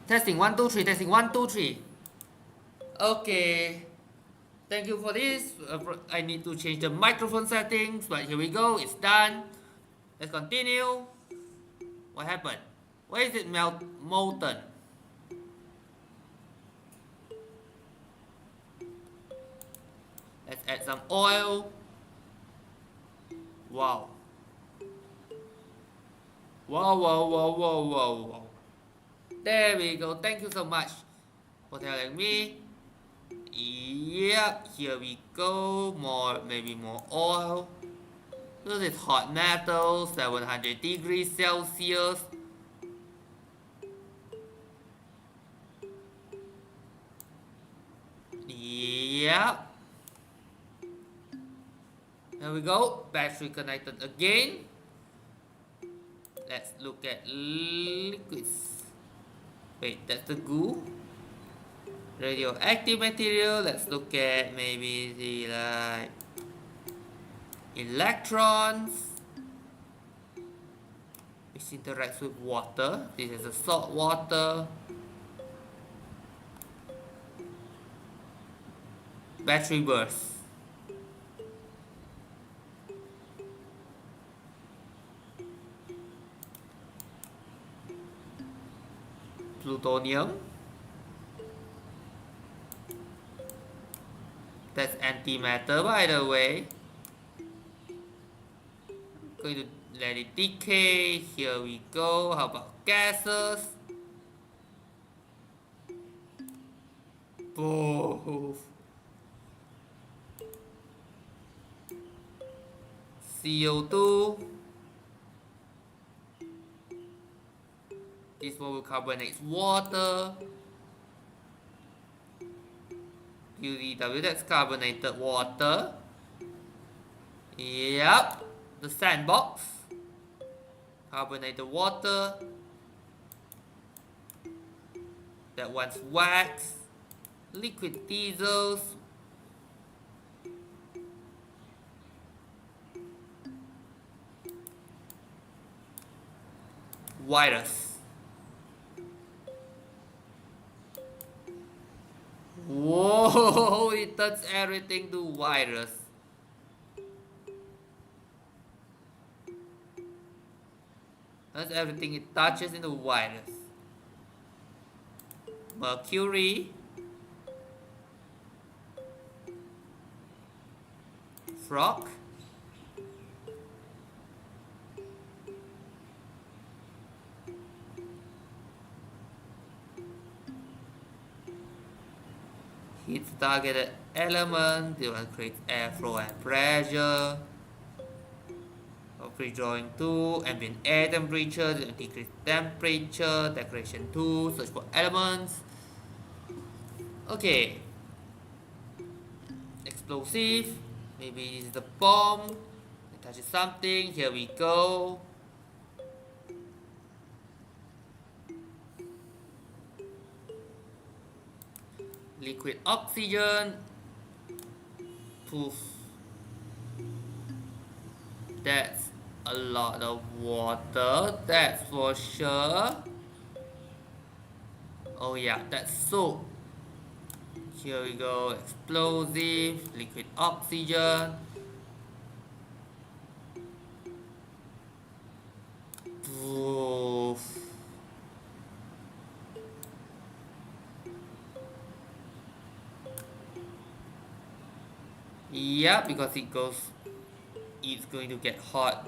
Testing 1 2 3. Testing 1 2 3. Okay. Thank you for this. I need to change the microphone settings, but here we go. It's done. Let's continue. What happened? Why is it molten? Let's add some oil. Wow. Wow. There we go. Thank you so much for telling me. Yep, here we go. Maybe more oil. This is hot metal, 700 degrees Celsius. Yep. There we go. Battery connected again. Let's look at liquids. Wait, that's the goo. Radioactive material. Let's look at maybe the electrons. Which interacts with water. This is a salt water. Battery burst. Plutonium. That's antimatter, by the way. I'm going to let it decay. Here we go. How about gases? Both. CO2. This one will carbonate water. UDW, that's carbonated water. Yep, the sandbox. Carbonated water. That one's wax. Liquid diesels. Virus. Whoa, it turns everything to virus. Turns everything it touches into virus. Mercury. Frog. Heat targeted element. They will create airflow and pressure. Pre-drawing 2, ambient air temperature, decrease temperature, decoration 2, search for elements. Okay. Explosive. Maybe this is the bomb. It touches something. Here we go. Liquid oxygen. Poof. That's a lot of water, that's for sure. Oh yeah, that's soap. Here we go. Explosive. Liquid oxygen. Poof. Yeah, because it's going to get hot.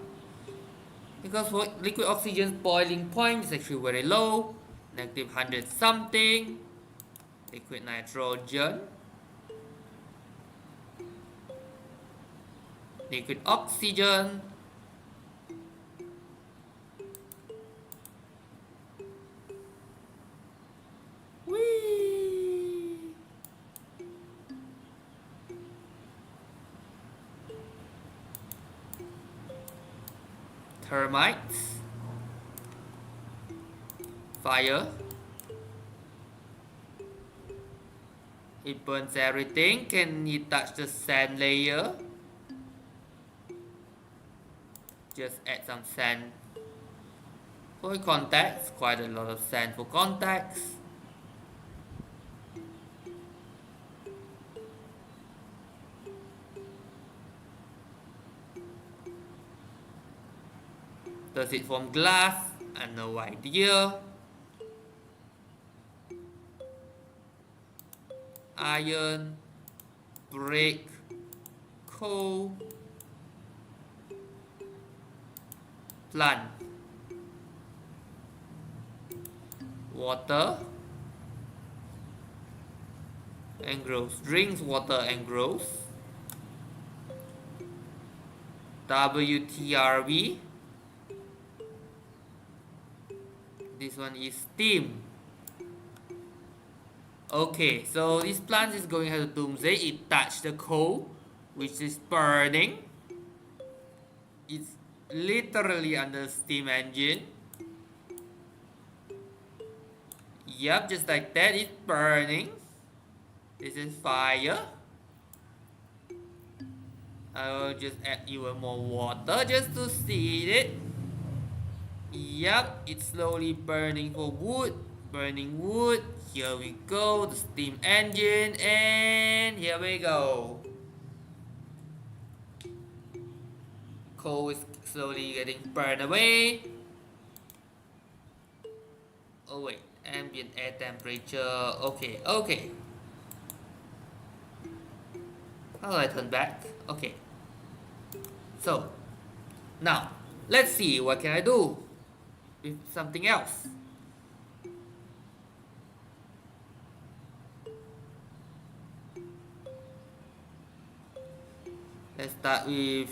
Because liquid oxygen's boiling point is actually very low, -100 something. Liquid nitrogen. Liquid oxygen. Whee! Termites. Fire. It burns everything. Can you touch the sand layer? Just add some sand for contacts. Quite a lot of sand for contacts. Does it from glass? I have no idea. Iron, brick, coal, plant, water, and grows. Drinks water and grows. WTRV. This one is steam. Okay, so this plant is going to doomsday. It touched the coal, which is burning. It's literally under steam engine. Yep, just like that, it's burning. This is fire. I will just add even more water just to see it. Yep, it's slowly burning for wood. Burning wood. Here we go, the steam engine, and here we go. Coal is slowly getting burned away. Oh wait, ambient air temperature. Okay, okay. How do I turn back? Okay. So, now, let's see what can I do with something else. Let's start with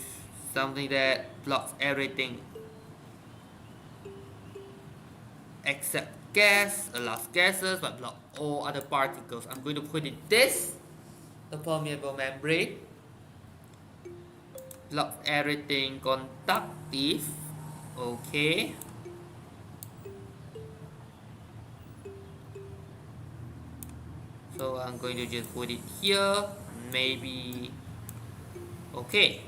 something that blocks everything except gas, allows gases but block all other particles. I'm going to put it this, the permeable membrane. Blocks everything conductive. Okay. So I'm going to just put it here, maybe. Okay.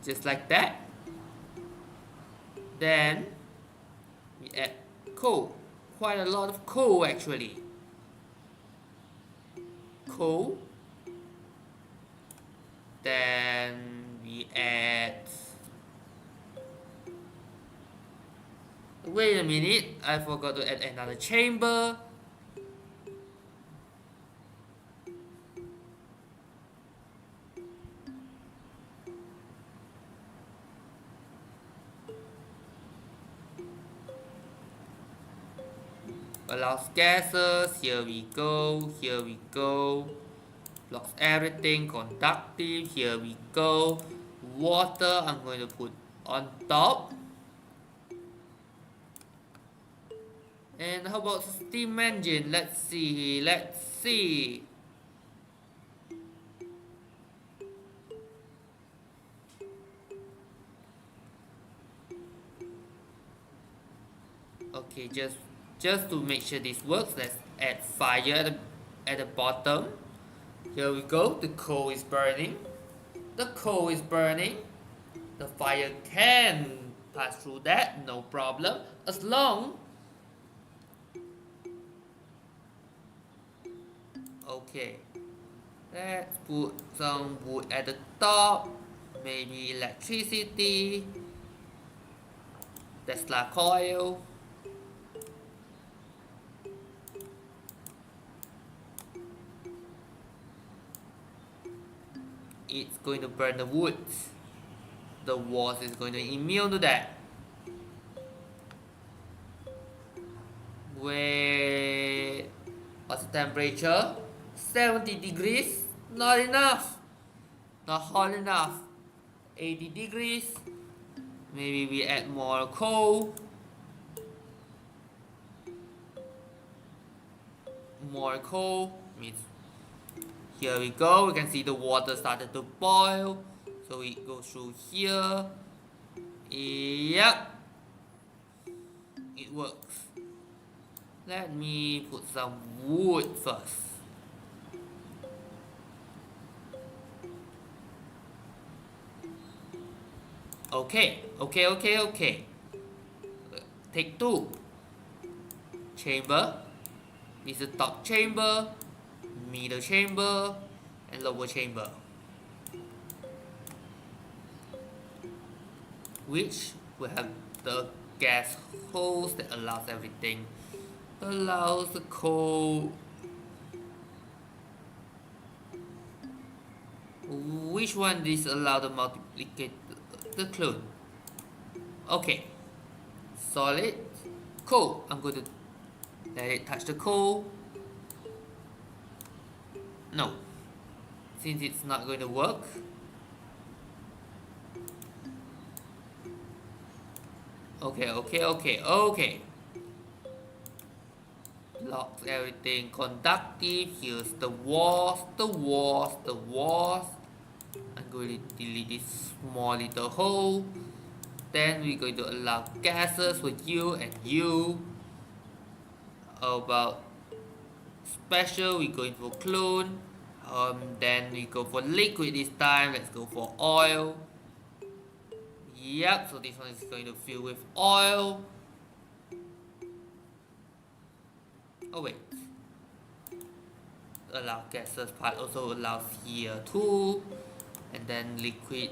Just like that. Then we add coal. Quite a lot of coal actually. Coal. Then we add. Wait a minute, I forgot to add another chamber. Allows gases, here we go, here we go. Blocks everything, conductive, here we go. Water, I'm going to put on top. And how about steam engine? Let's see, let's see. Okay, just to make sure this works, let's add fire at the bottom. Here we go, the coal is burning. The coal is burning. The fire can pass through that, no problem. As long. Okay. Let's put some wood at the top. Maybe electricity. Tesla coil. It's going to burn the wood. The walls is going to immune to that. Wait, what's the temperature? 70 degrees? Not enough. Not hot enough. 80 degrees. Maybe we add more coal. More coal means here we go. We can see the water started to boil. So it goes through here. Yep. It works. Let me put some wood first. Okay. Take two. Chamber. This is the top chamber. Middle chamber. and lower chamber, which will have the gas hose that allows everything, allows the coal. Which one this allow the multiplicate the clone? Okay, solid coal. I'm going to let it touch the coal. No, since it's not going to work. Okay. Locks everything conductive. Here's the walls. I'm going to delete this small little hole. Then we're going to allow gases for you and you. About special, we're going for clone. Then we go for liquid this time. Let's go for oil. Yep, so this one is going to fill with oil. Oh wait. Allow gases part also allows here too. And then liquid.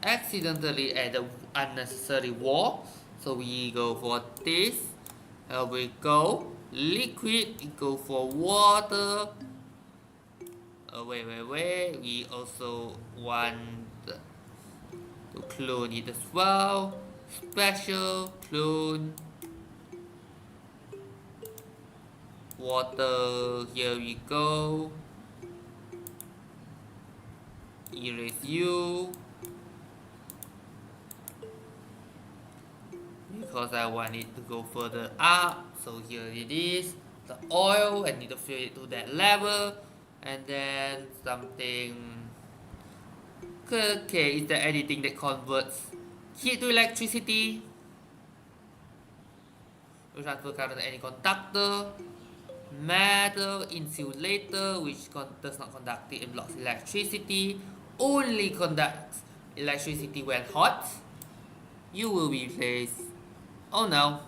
Accidentally add an unnecessary wall. So we go for this. Here we go. Liquid, we go for water. Wait. We also want to clone it as well. Special, clone. Water, here we go. Erase you. Because I want it to go further up. So here it is. The oil, I need to fill it to that level. And then something. Okay, is there anything that converts heat to electricity? We transfer current to any conductor. Metal insulator, which does not conduct it and blocks electricity. Only conducts electricity when hot. You will be placed. Oh no.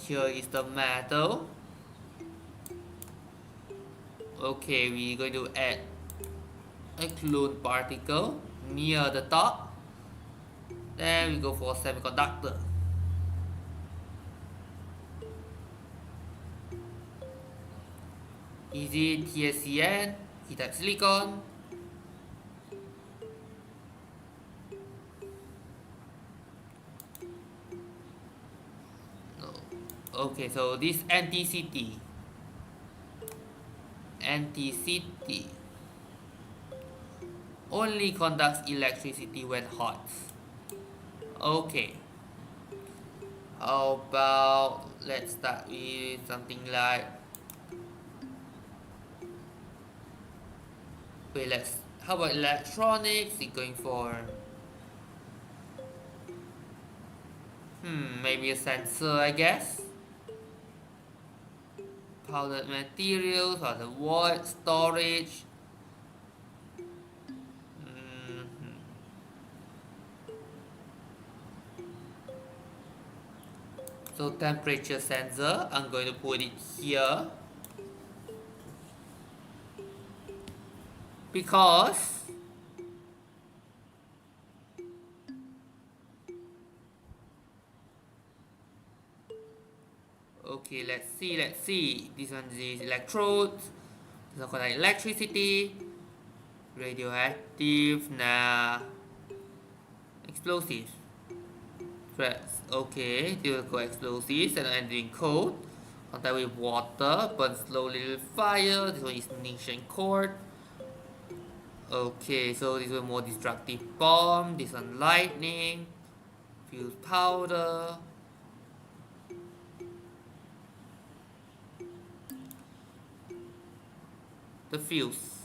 Here is the metal. Okay, we're going to add a clone particle near the top. Then we go for semiconductor. Is it TSCN? He-type silicon? No. Okay, so this NTCT. Only conducts electricity when hot. Okay. How about, let's start with something like, how about electronics? We're going for maybe a sensor, I guess. Powdered materials or the void storage. So temperature sensor, I'm going to put it here. Because okay, let's see. This one is electrodes. This one connect electricity. Radioactive, nah. Explosives. Press. Okay, they will go explosives and I'm doing cold. Contact with water, burn slowly with fire. This one is ignition cord. Okay, so this one more destructive bomb. This one lightning. Fuse powder. The fuse.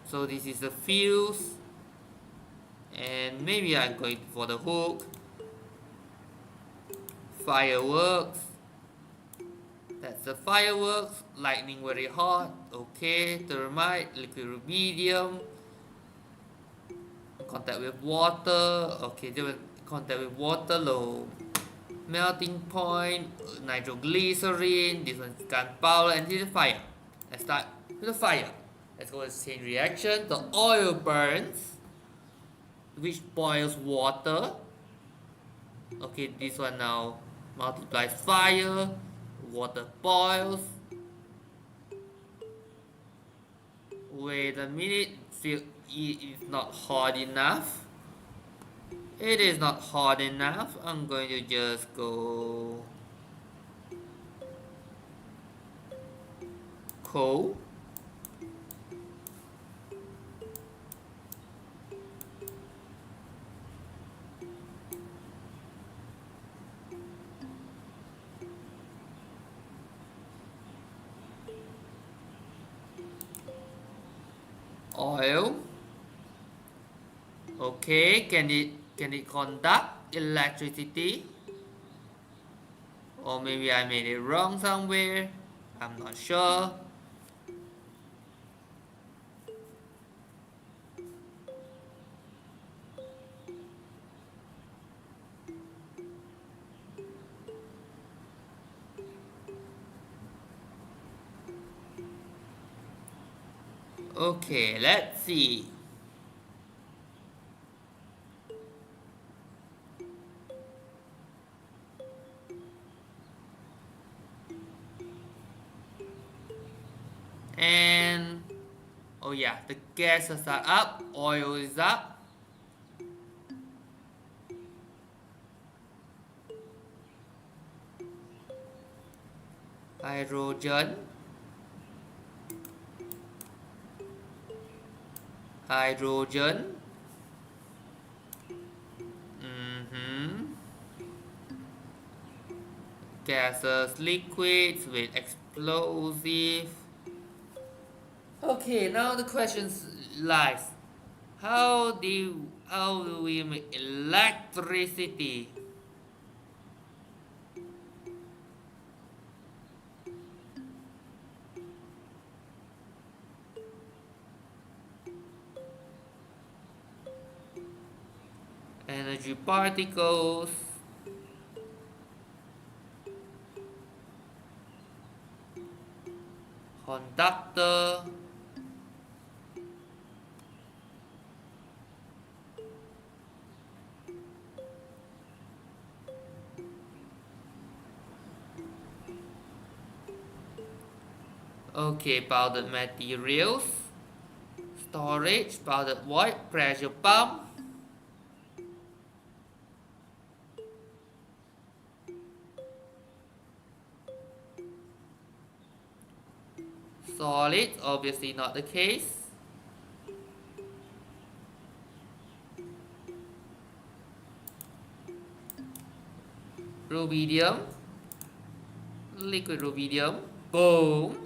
So this is the fuse. And maybe I'm going for the hook. Fireworks. That's the fireworks. Lightning very hot. Okay, thermite, liquid rubidium. contact with water. Okay, they will contact with water, low melting point, nitroglycerin. This one is gunpowder, and this is fire. Let's start with the fire. Let's go with chain reaction. The oil burns, which boils water. Okay, this one now multiplies fire, water boils. Wait a minute, it is not hot enough. It is not hot enough. I'm going to just go coal. Oil. Okay, can it conduct electricity? Or maybe I made it wrong somewhere. I'm not sure. Okay, let's see. And oh yeah, the gases are up, oil is up. Hydrogen. Hydrogen. Gases, liquids with explosive. Okay, now the question lies. How do we make electricity? Energy particles. Conductor. Okay, powdered materials. Storage, powdered void, pressure pump. Solid, obviously not the case. Rubidium. Liquid rubidium. Boom.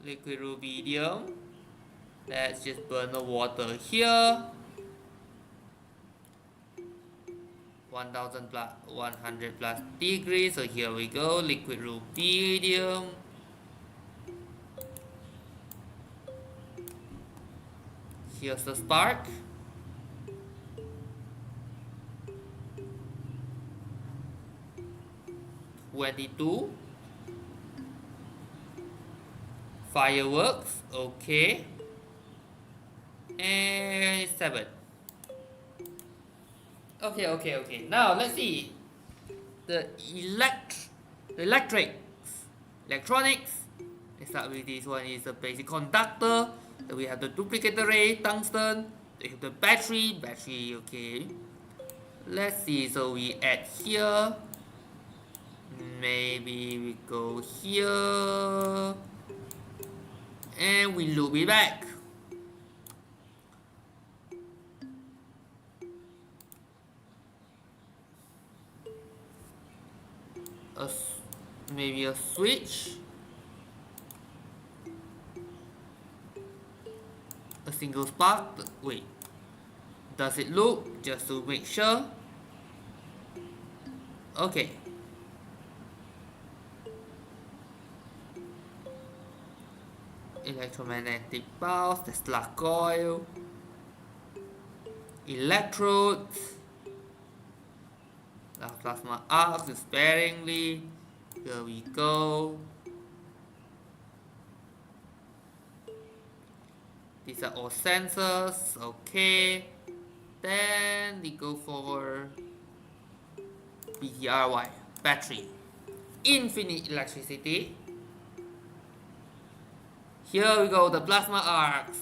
Liquid rubidium. Let's just burn the water here. 1000 plus 100 plus degrees. So here we go. Liquid rubidium. Here's the spark. $22. Fireworks. Okay. And 7. Okay. Now let's see the electronics. Let's start with this one. Is a basic conductor. Then we have the duplicate array, tungsten. Then we have the battery. Okay. Let's see. So we add here. Maybe we go here. And we loop it back. Maybe a switch. A single spark. Wait. Does it loop? Just to make sure. Okay. electromagnetic pulse, Tesla coil, electrodes, plasma arcs sparingly. Here we go. These are all sensors. Okay. Then we go for BTRY, battery. Infinite electricity. Here we go, the plasma arcs.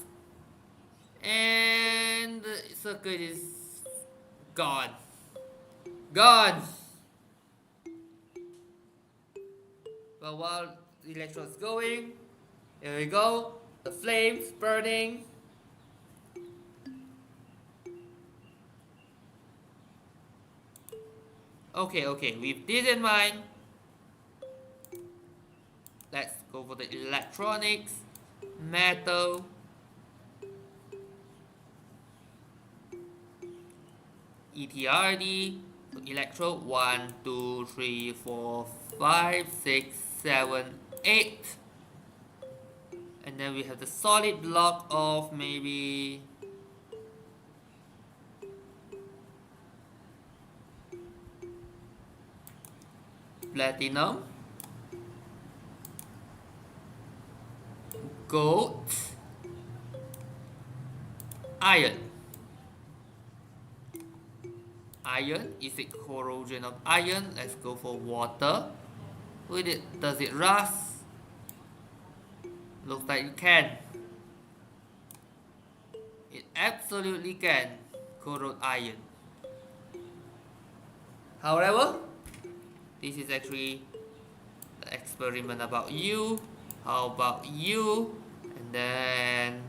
And the circuit is gone. Gone! But while the electrode's going, here we go, the flames burning. Okay, with this in mind, let's go for the electronics, metal, ETRD, so electrode 1, 2, 3, 4, 5, 6, 7, 8. And then we have the solid block of maybe platinum, gold, iron. Iron, is it corrosion of iron? Let's go for water. Does it rust? Looks like it can. It absolutely can corrode iron. However, this is actually the experiment about you. How about you? And then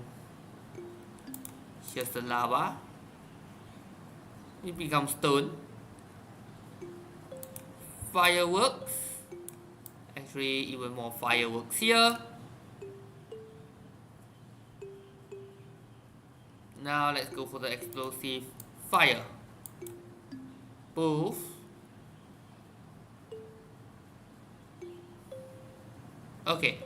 here's the lava. It becomes stone. Fireworks. Actually, even more fireworks here. Now let's go for the explosive fire. Poof. Okay.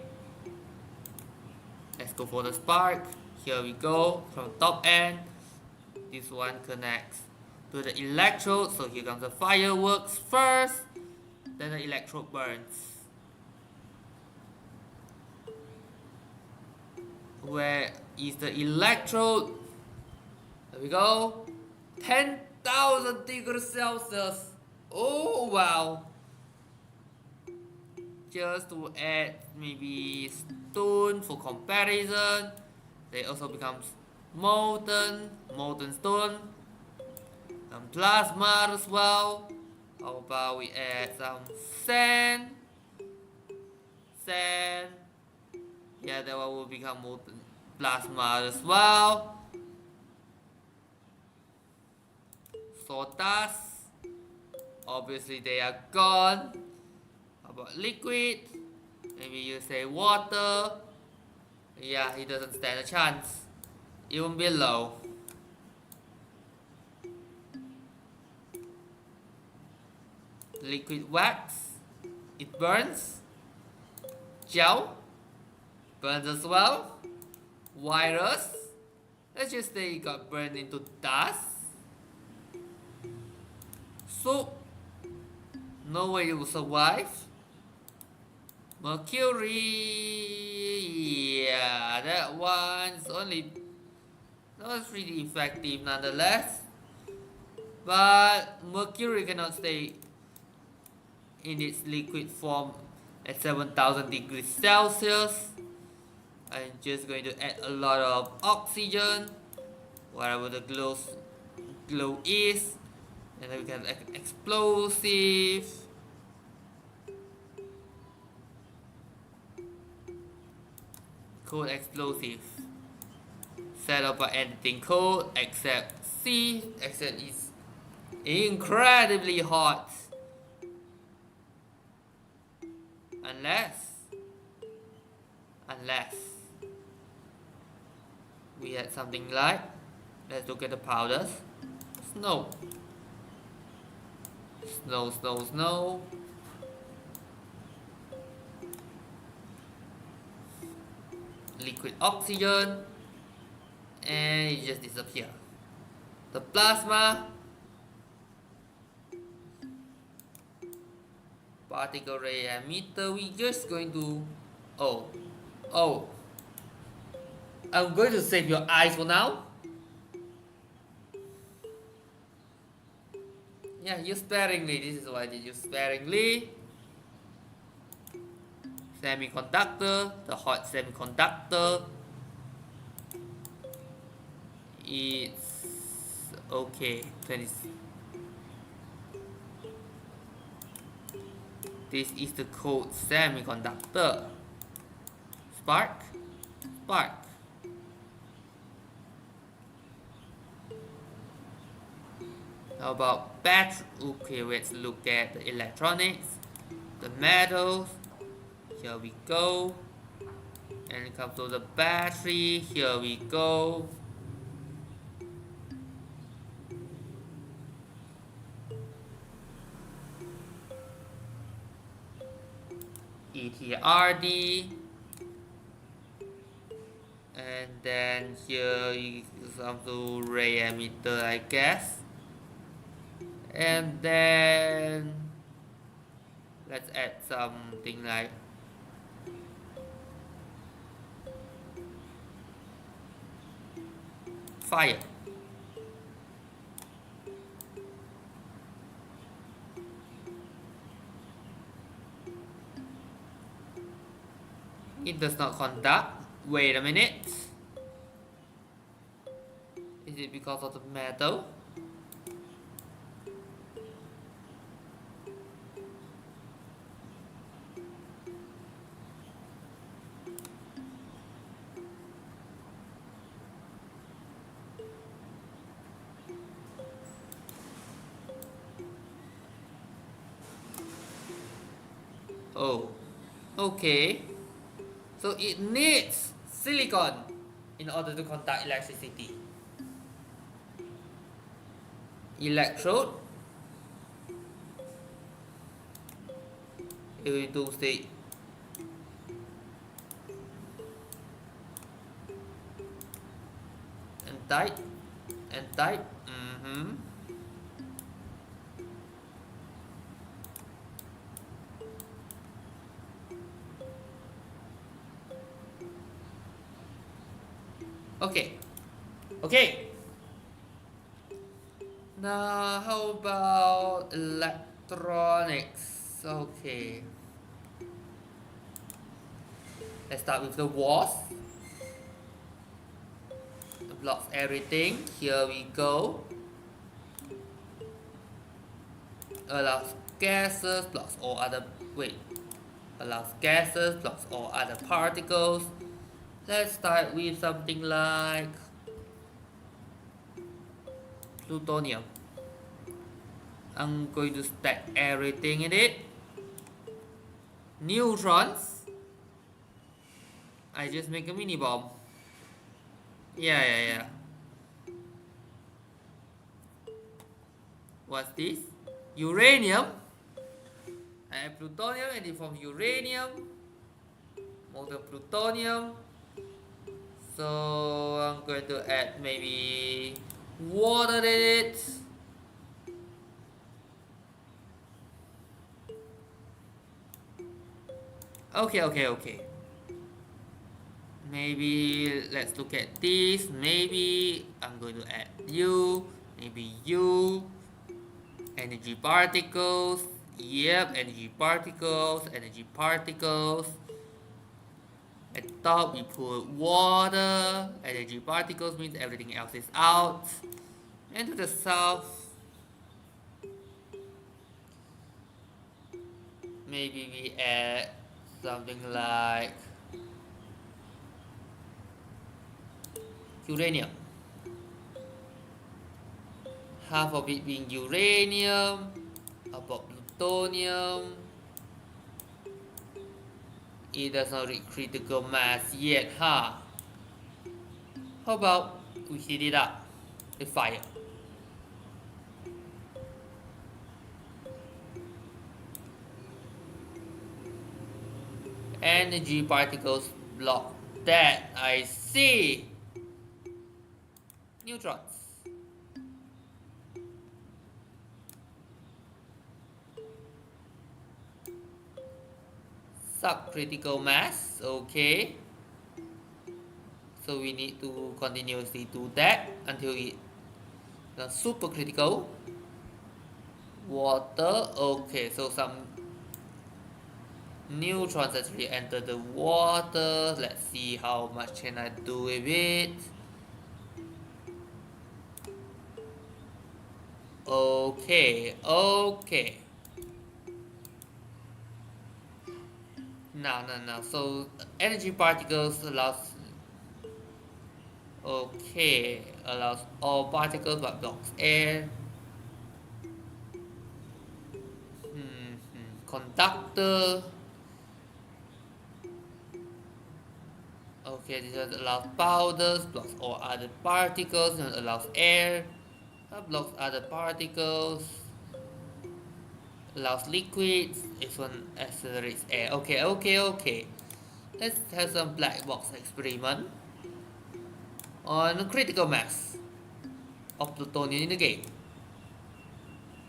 Let's go for the spark. Here we go. From top end. This one connects to the electrode. So here comes the fireworks first. Then the electrode burns. Where is the electrode? There we go. 10,000 degrees Celsius. Oh wow. Just to add maybe stone for comparison. They also becomes molten stone. Some plasma as well. How about we add some sand? Yeah, that one will become molten plasma as well. Sawdust. Obviously they are gone. How about liquid? Maybe you say water. Yeah, it doesn't stand a chance. Even below. Liquid wax. It burns. Gel. Burns as well. Virus. Let's just say it got burned into dust. Soup. No way it will survive. Mercury. Yeah, that one's only not really effective nonetheless. But mercury cannot stay in its liquid form at 7,000 degrees Celsius. I'm just going to add a lot of oxygen wherever the glow is, and then we can have explosive. Code explosive. Set up by anything code except C, except it's incredibly hot. Unless we had something like, let's look at the powders. Snow. liquid oxygen, and it just disappears. The plasma particle ray emitter, we just going to, oh, oh, I'm going to save your eyes for now. Yeah, use sparingly. This is why I did use sparingly. Semiconductor, the hot semiconductor. It's okay. 20. This is the cold semiconductor. Spark, spark. How about battery? Okay, let's look at the electronics, the metals. Here we go. And it comes to the battery. Here we go. ETRD. And then here you come to ray emitter, I guess. And then let's add something like fire. It does not conduct. Wait a minute. Is it because of the metal? Oh, okay. So it needs silicon in order to conduct electricity. Electrode. Here we do say and type and type. Okay. Okay. Now how about electronics? Okay. Let's start with the walls. It blocks everything. Here we go. Allows gases, blocks all other allows gases, blocks all other particles. Let's start with something like plutonium. I'm going to stack everything in it. Neutrons. I just make a mini bomb. Yeah. What's this? Uranium. I have plutonium and it forms uranium. Molten plutonium. So I'm going to add maybe water in it. Okay. Maybe let's look at this. Maybe I'm going to add you. Maybe you. Energy particles. Yep, energy particles. At top we put water. Energy particles means everything else is out. And to the south, maybe we add something like uranium. Half of it being uranium, about plutonium. It does not reach critical mass yet, huh? How about we heat it up with fire? Energy particles block that I see neutrons. Subcritical mass, okay. So we need to continuously do that until it becomes supercritical. Water, okay, so some neutrons actually enter the water. Let's see how much can I do with it. Okay, okay. No. So energy particles allows, okay, allows all particles but blocks air. Conductor. Okay, this allows powders, blocks all other particles, and allows air, blocks other particles, allows liquids, this one accelerates air. Okay. Let's have some black box experiment on critical mass of plutonium in the game.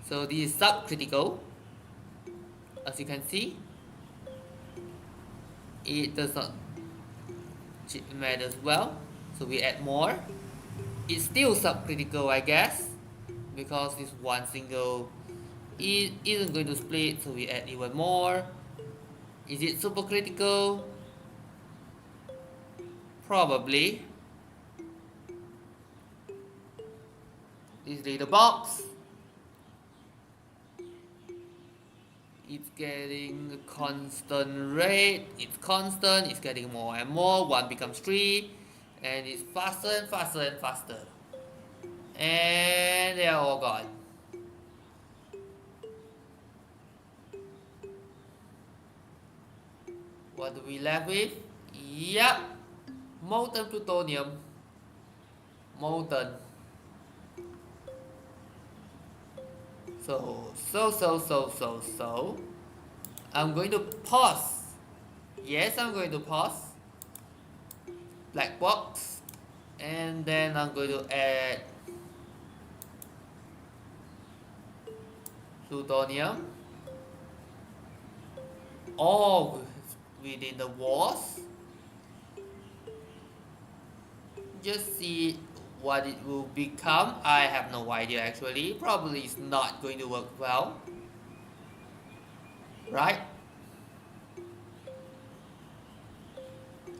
So this is subcritical. As you can see, it does not matter as well. So we add more. It's still subcritical, I guess, because this one single it isn't going to split, so we add even more. Is it supercritical? Probably. This little box, it's getting a constant rate. It's constant, it's getting more and more. 1 becomes 3, and it's faster and faster and faster. And they are all gone. What do we left with? Yep, molten plutonium. Molten. So I'm going to pause. Yes, I'm going to pause. Black box. And then I'm going to add plutonium. All within the walls. Just see what it will become. I have no idea actually. Probably it's not going to work well. Right?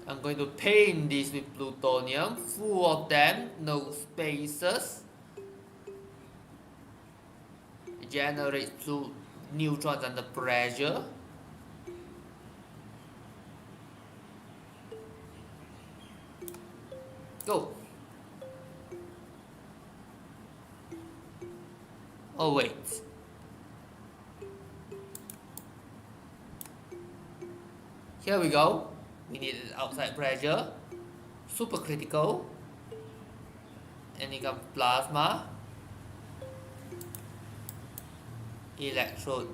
I'm going to paint this with plutonium, full of them, no spaces. It generates neutrons under pressure. Go. Oh wait. Here we go. We need outside pressure. Supercritical. And it comes plasma. Electrode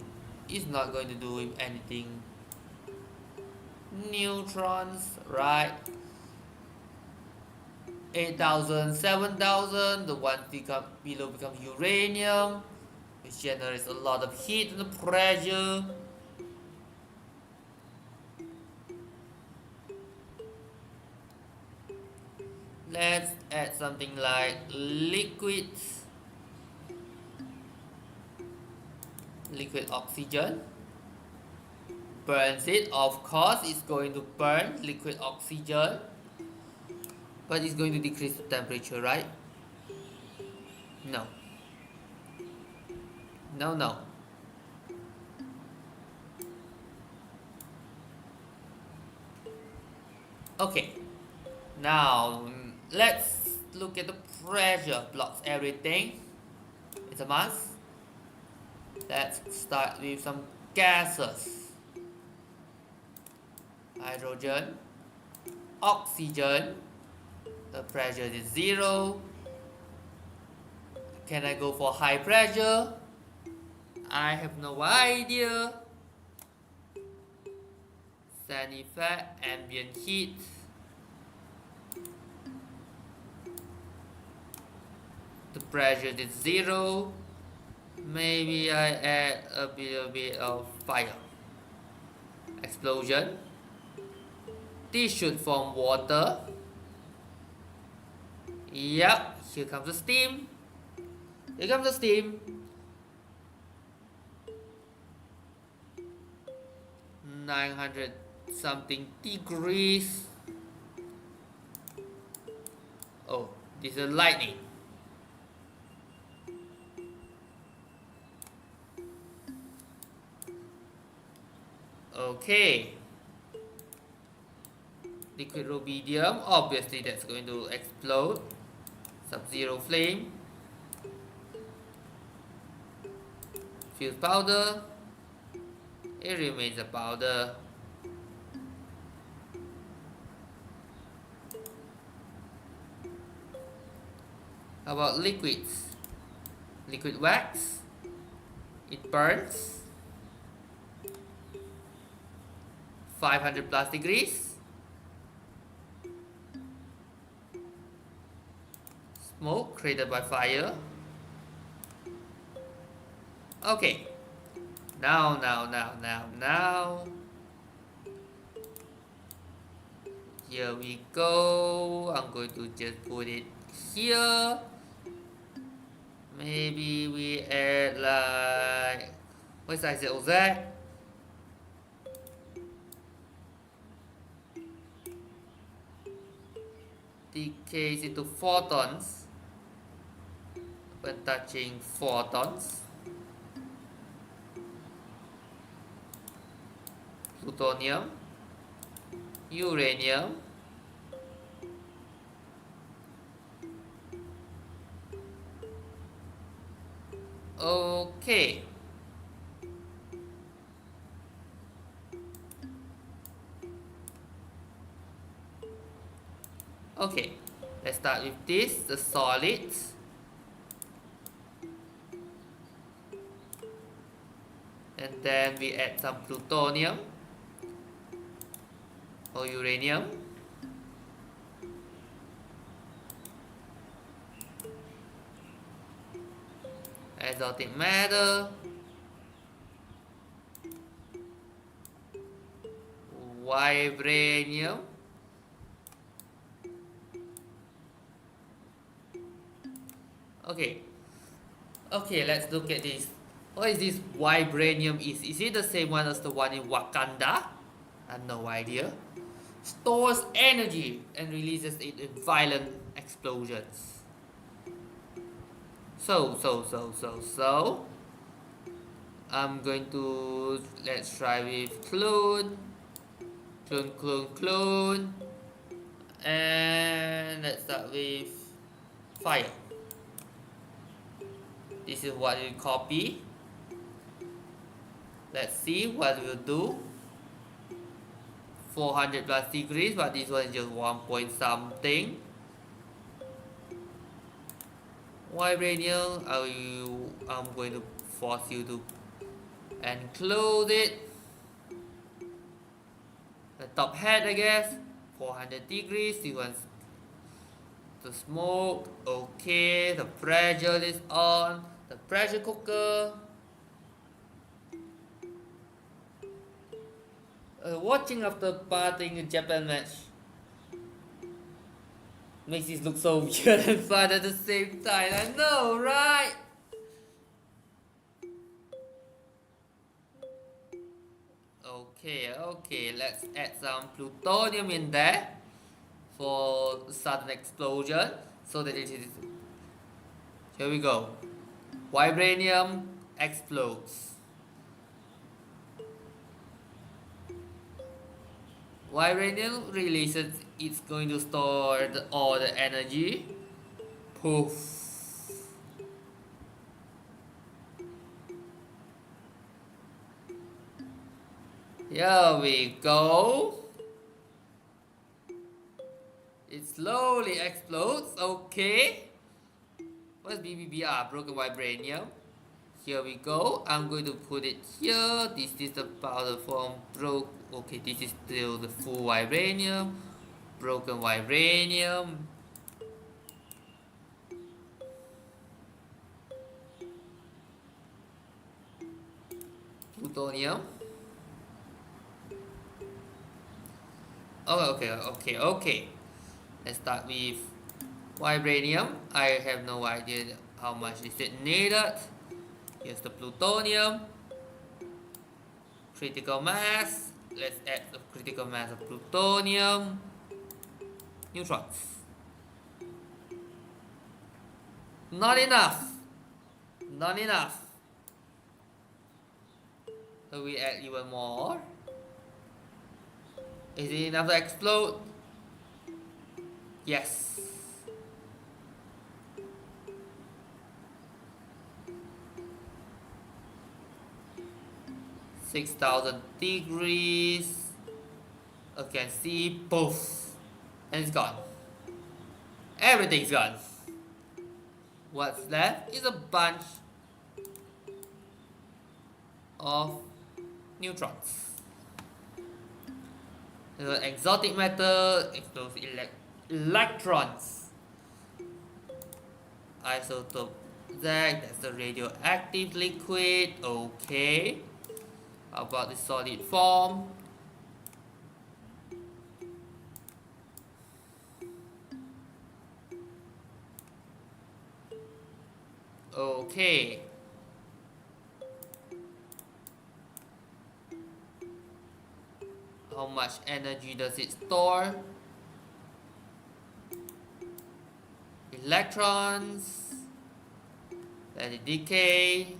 is not going to do anything. Neutrons, right? 8,000, 7,000. The one below becomes uranium, which generates a lot of heat and pressure. Let's add something like liquid oxygen. Burns it. Of course, it's going to burn liquid oxygen, but it's going to decrease the temperature, right? No. Okay. Now let's look at the pressure. Blocks everything. It's a mass. Let's start with some gases. Hydrogen, oxygen. The pressure is 0. Can I go for high pressure? I have no idea. Sand effect, ambient heat. The pressure is 0. Maybe I add a little bit of fire. Explosion. This should form water. Yep, here comes the steam. Here comes the steam. 900 something degrees. Oh, this is lightning. Okay. Liquid rubidium, obviously that's going to explode. Sub-zero flame. Fuse powder. It remains a powder. How about liquids? Liquid wax. It burns. 500 plus degrees. Smoke created by fire. Okay. Now. Here we go. I'm going to just put it here. Maybe we add like, what size is that? Decays into photons when touching photons. Plutonium, uranium, okay. Okay, let's start with this, the solids. And then we add some plutonium or uranium. Exotic matter. Vibranium. Okay, let's look at this. What is this vibranium is? Is it the same one as the one in Wakanda? I have no idea. Stores energy and releases it in violent explosions. So I'm going to, let's try with clone, and let's start with fire. This is what we copy. Let's see what we'll do. 400 plus degrees, but this one is just 1 point something. Vibranium, I'm going to force you to enclose it. The top head, I guess, 400 degrees. This one's the smoke. Okay, the pressure is on. The pressure cooker. Watching after parting a Japan match makes it look so weird and fun at the same time. I know, right? Okay, let's add some plutonium in there for sudden explosion so that it is. Here we go. Vibranium explodes. Vibranium releases, it's going to store all the energy. Poof. Here we go. It slowly explodes. Okay. What's BBBR? Broken vibranium. Here we go. I'm going to put it here. This is the powder form broke. Okay, this is still the full vibranium. Broken vibranium. plutonium. Oh, okay. Let's start with vibranium. I have no idea how much is it needed. Here's the plutonium. Critical mass. Let's add the critical mass of plutonium. Neutrons. Not enough. Not enough. So we add even more. Is it enough to explode? Yes. 6,000 degrees. You can see, poof, and it's gone. Everything's gone. What's left is a bunch of neutrons. The exotic metal explodes electrons. Isotope Z, that's the radioactive liquid. Okay. How about the solid form? Okay. How much energy does it store? Electrons. Let it decay.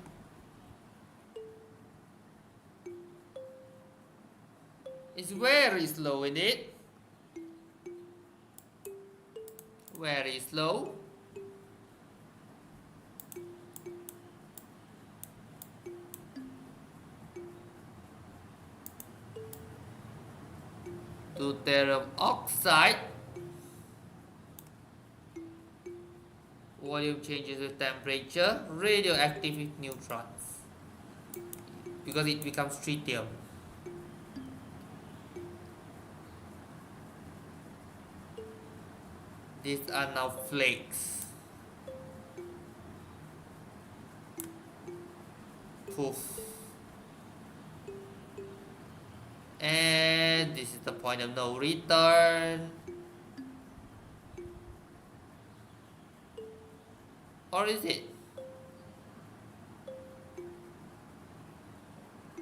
It's very slow in it. Very slow. Deuterium oxide. Volume changes with temperature. Radioactive with neutrons. Because it becomes tritium. These are now flakes. Poof. And this is the point of no return. Or is it?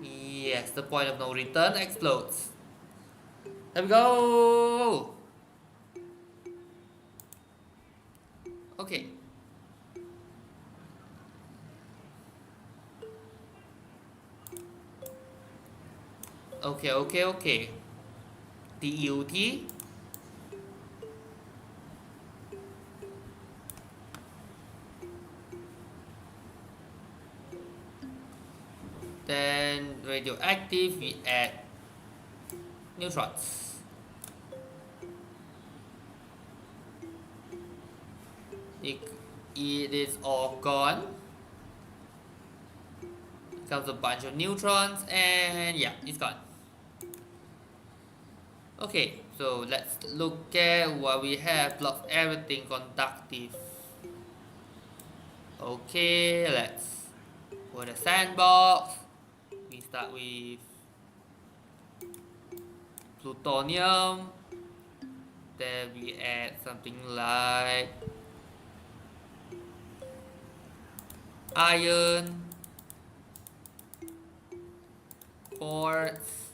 Yes, the point of no return explodes. There we go! Okay. Okay. DUT. Then radioactive, we add neutrons. It is all gone. Comes a bunch of neutrons, and yeah, it's gone. Okay, so let's look at what we have. Blocks everything conductive. Okay, let's put a sandbox. We start with plutonium. Then we add something like iron, quartz,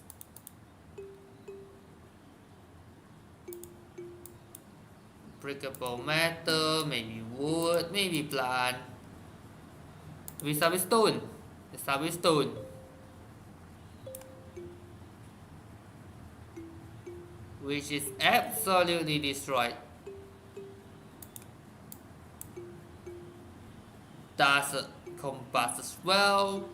breakable metal, maybe wood, maybe plant. We start with stone. Let's start with stone. Which is absolutely destroyed. Does combust as well.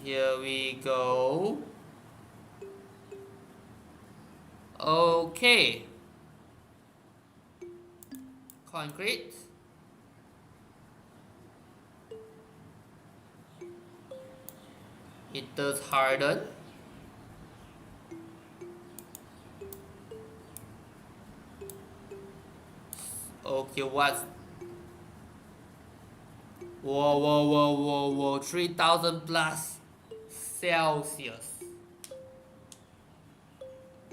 Here we go. Okay. Concrete. It does harden. kilowatts. Whoa, 3000 plus Celsius.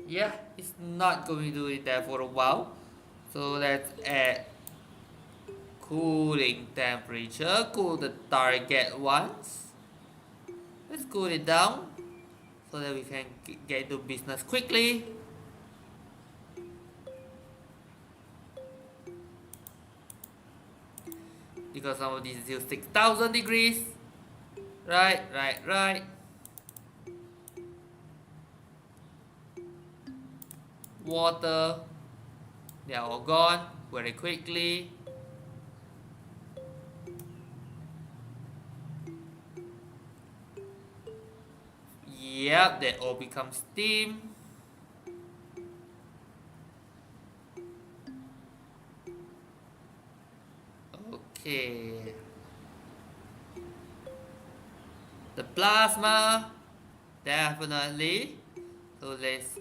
Yeah, it's not going to do it there for a while. So let's add cooling temperature, cool the target once. Let's cool it down so that we can get into business quickly. Because some of these is still 6000 degrees. Right. Water, they are all gone very quickly. Yep, they all become steam. Okay. The plasma, definitely. So let's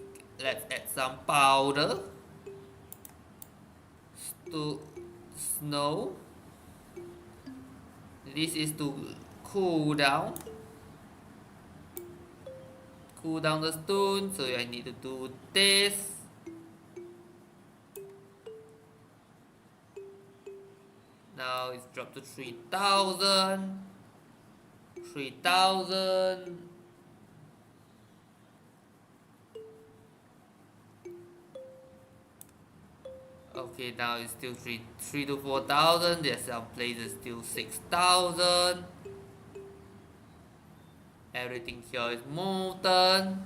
add some powder to snow. This is to cool down the stone. So I need to do this. Now it's dropped to 3000. Okay, now it's still 3 to 4000. There's some places still 6000. Everything here is molten.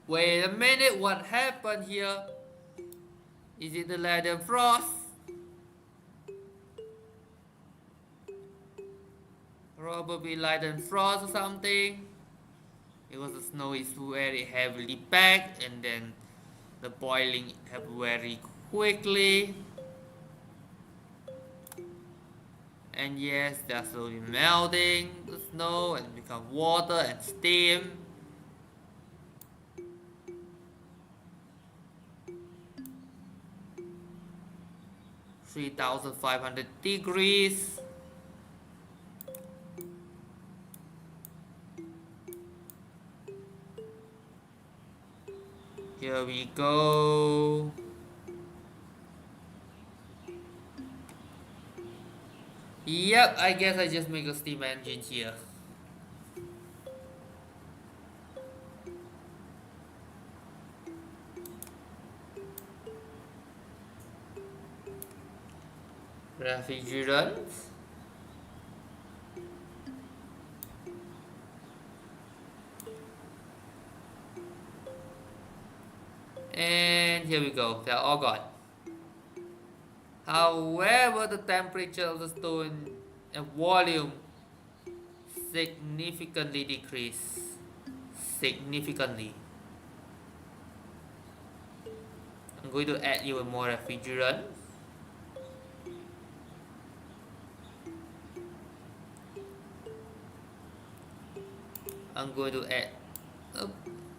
Wait a minute, what happened here? Is it the lead and frost? Probably light and frost or something. Because the snow is very heavily packed and then the boiling happened very quickly. And yes, they are slowly melting the snow and become water and steam. (3,500 degrees). Here we go. Yep, I guess I just make a steam engine here. Refrigerant. And here we go, they're all gone. However, the temperature of the stone and volume significantly decrease. Significantly. I'm going to add even more refrigerant. I'm going to add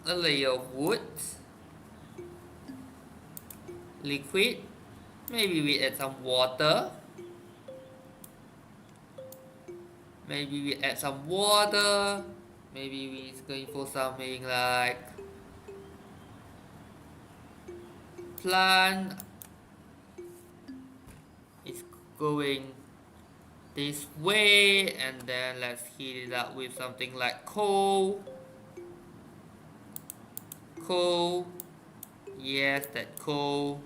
a layer of wood. Liquid. Maybe we add some water. Maybe we're going for something like plant. It's going this way, and then let's heat it up with something like coal. Yes, that coal.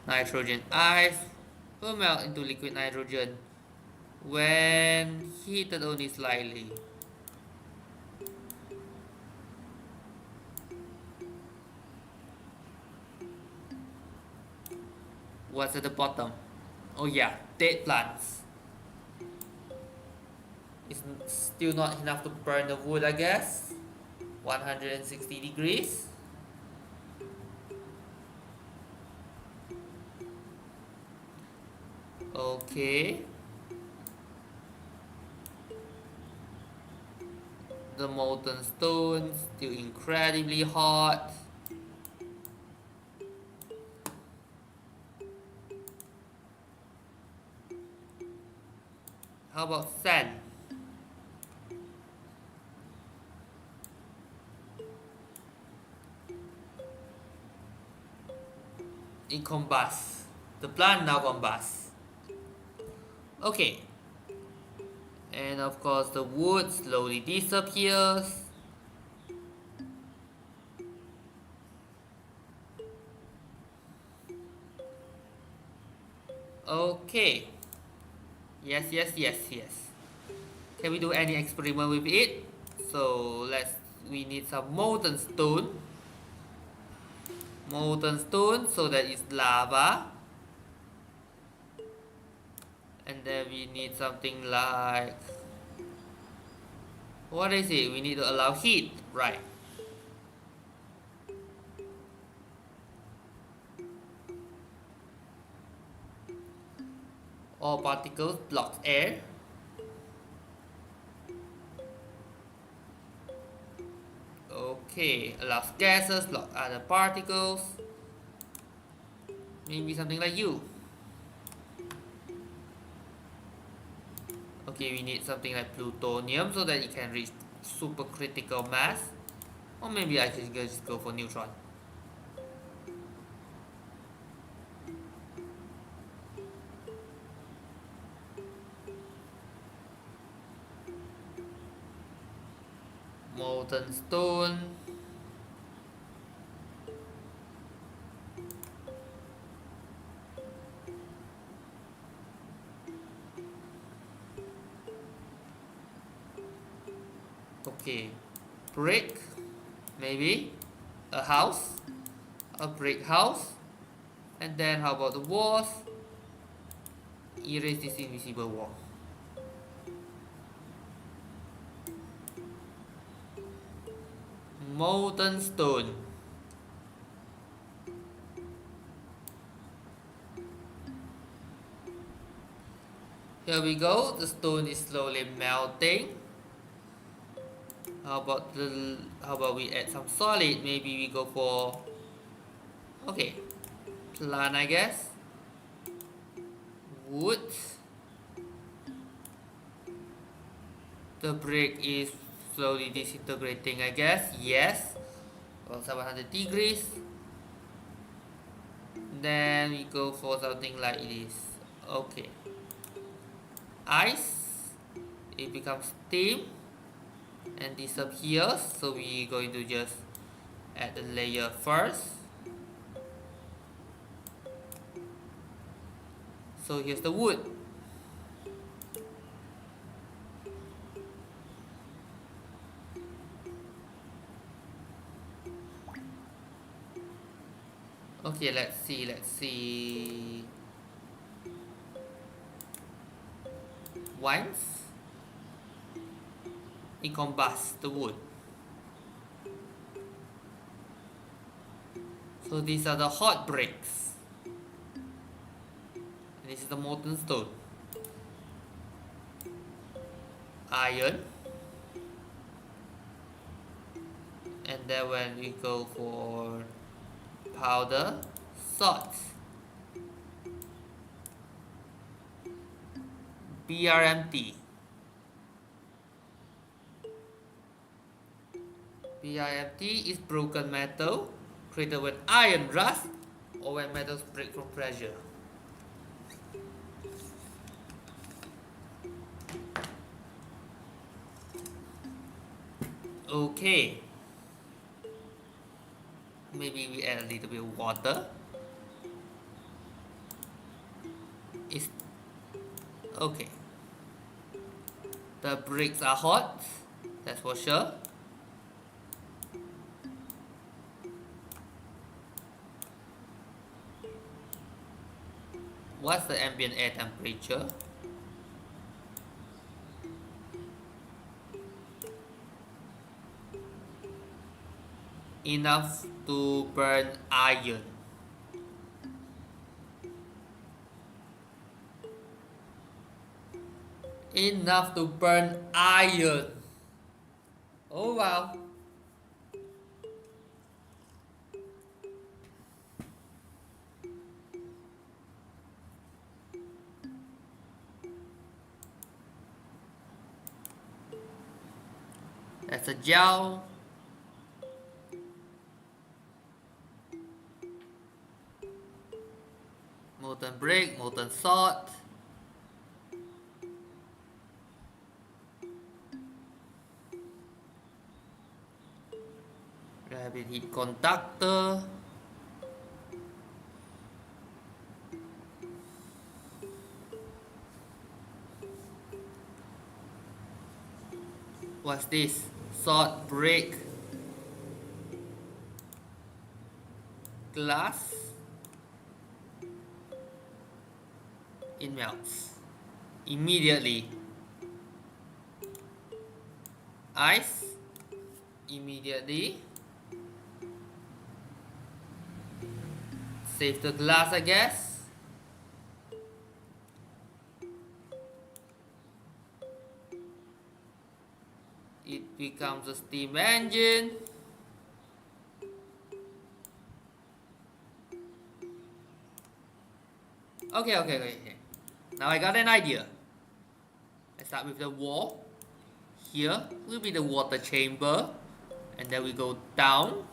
Nitrogen ice will melt into liquid nitrogen when heated only slightly. What's at the bottom? Oh yeah, dead plants. It's still not enough to burn the wood, I guess. 160 degrees. Okay. The molten stone still incredibly hot. How about sand? It combusts. The plant now combusts. Okay. And of course the wood slowly disappears. Okay. Yes, yes, yes, yes. Can we do any experiment with it? So we need some molten stone. Molten stone, so that is lava. And then we need something like, what is it? We need to allow heat, right? All particles block air. Okay, allows gases block other particles. Maybe something like you. Okay, we need something like plutonium so that it can reach supercritical mass. Or maybe I should just go for neutron. Molten stone. Okay, brick, maybe a house, a brick house, and then how about the walls? Erase this invisible wall. Molten stone. Here we go, the stone is slowly melting. How about we add some solid? Maybe we go for, okay, plant, I guess. Wood. The brick is slowly disintegrating, I guess. Yes. About 700 degrees. Then we go for something like this. Okay. Ice. It becomes steam and disappears. So we're going to just add the layer first. So here's the wood. Okay, let's see. Once it combusts the wood. So these are the hot bricks. This is the molten stone. Iron. And then when we go for powder, salt. BRMT. BRMT is broken metal created when iron rusts or when metals break from pressure. Okay. Maybe we add a little bit of water. It's okay. The bricks are hot, that's for sure. What's the ambient air temperature? Enough to burn iron. Enough to burn iron. Oh wow. That's a gel. Molten brick, molten salt. Rapid heat conductor. What's this? Salt brick. Glass. It melts. Immediately. Ice. Immediately. Save the glass, I guess. It becomes a steam engine. Okay. Now I got an idea. Let's start with the wall. Here will be the water chamber. And then we go down.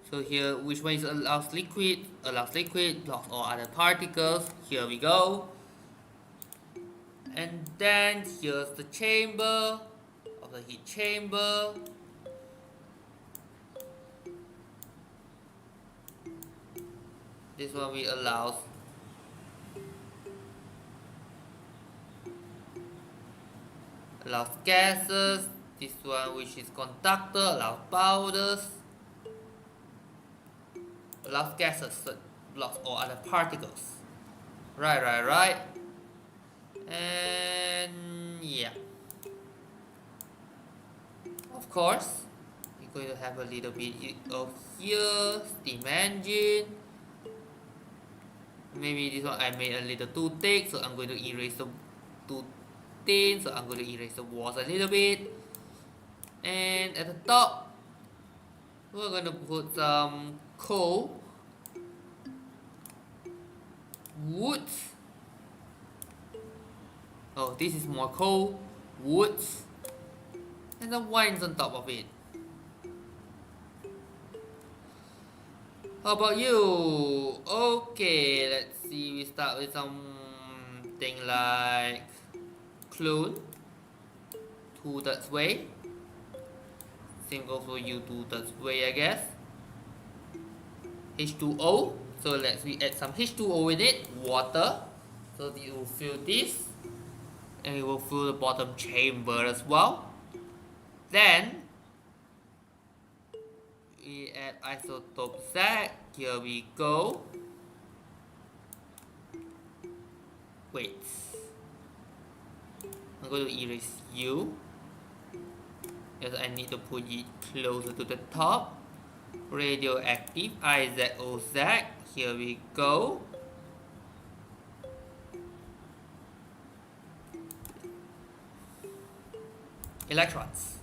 So here, which one is allows liquid? Allows liquid, blocks all other particles. Here we go. And then here's the chamber of the heat chamber. This one we allows gases. This one which is conductor allows powders. Allows gases that blocks all other particles. Right. And yeah. Of course, we're going to have a little bit of here, steam engine. Maybe this one I made a little too thick, so I'm going to erase the too thin, so I'm going to erase the walls a little bit. And at the top, we're going to put some coal, wood. Oh, this is more coal, wood, and the wines on top of it. How about you? Okay, let's see. We start with something like clone. 2 thirds way. Same goes for you, 2 thirds way, I guess. H2O. So we add some H2O in it. Water. So you will fill this. And we will fill the bottom chamber as well. Then we add isotope Z. Here we go. Wait. I'm going to erase you. Because I need to put it closer to the top. Radioactive IZOZ. Here we go. Electrons.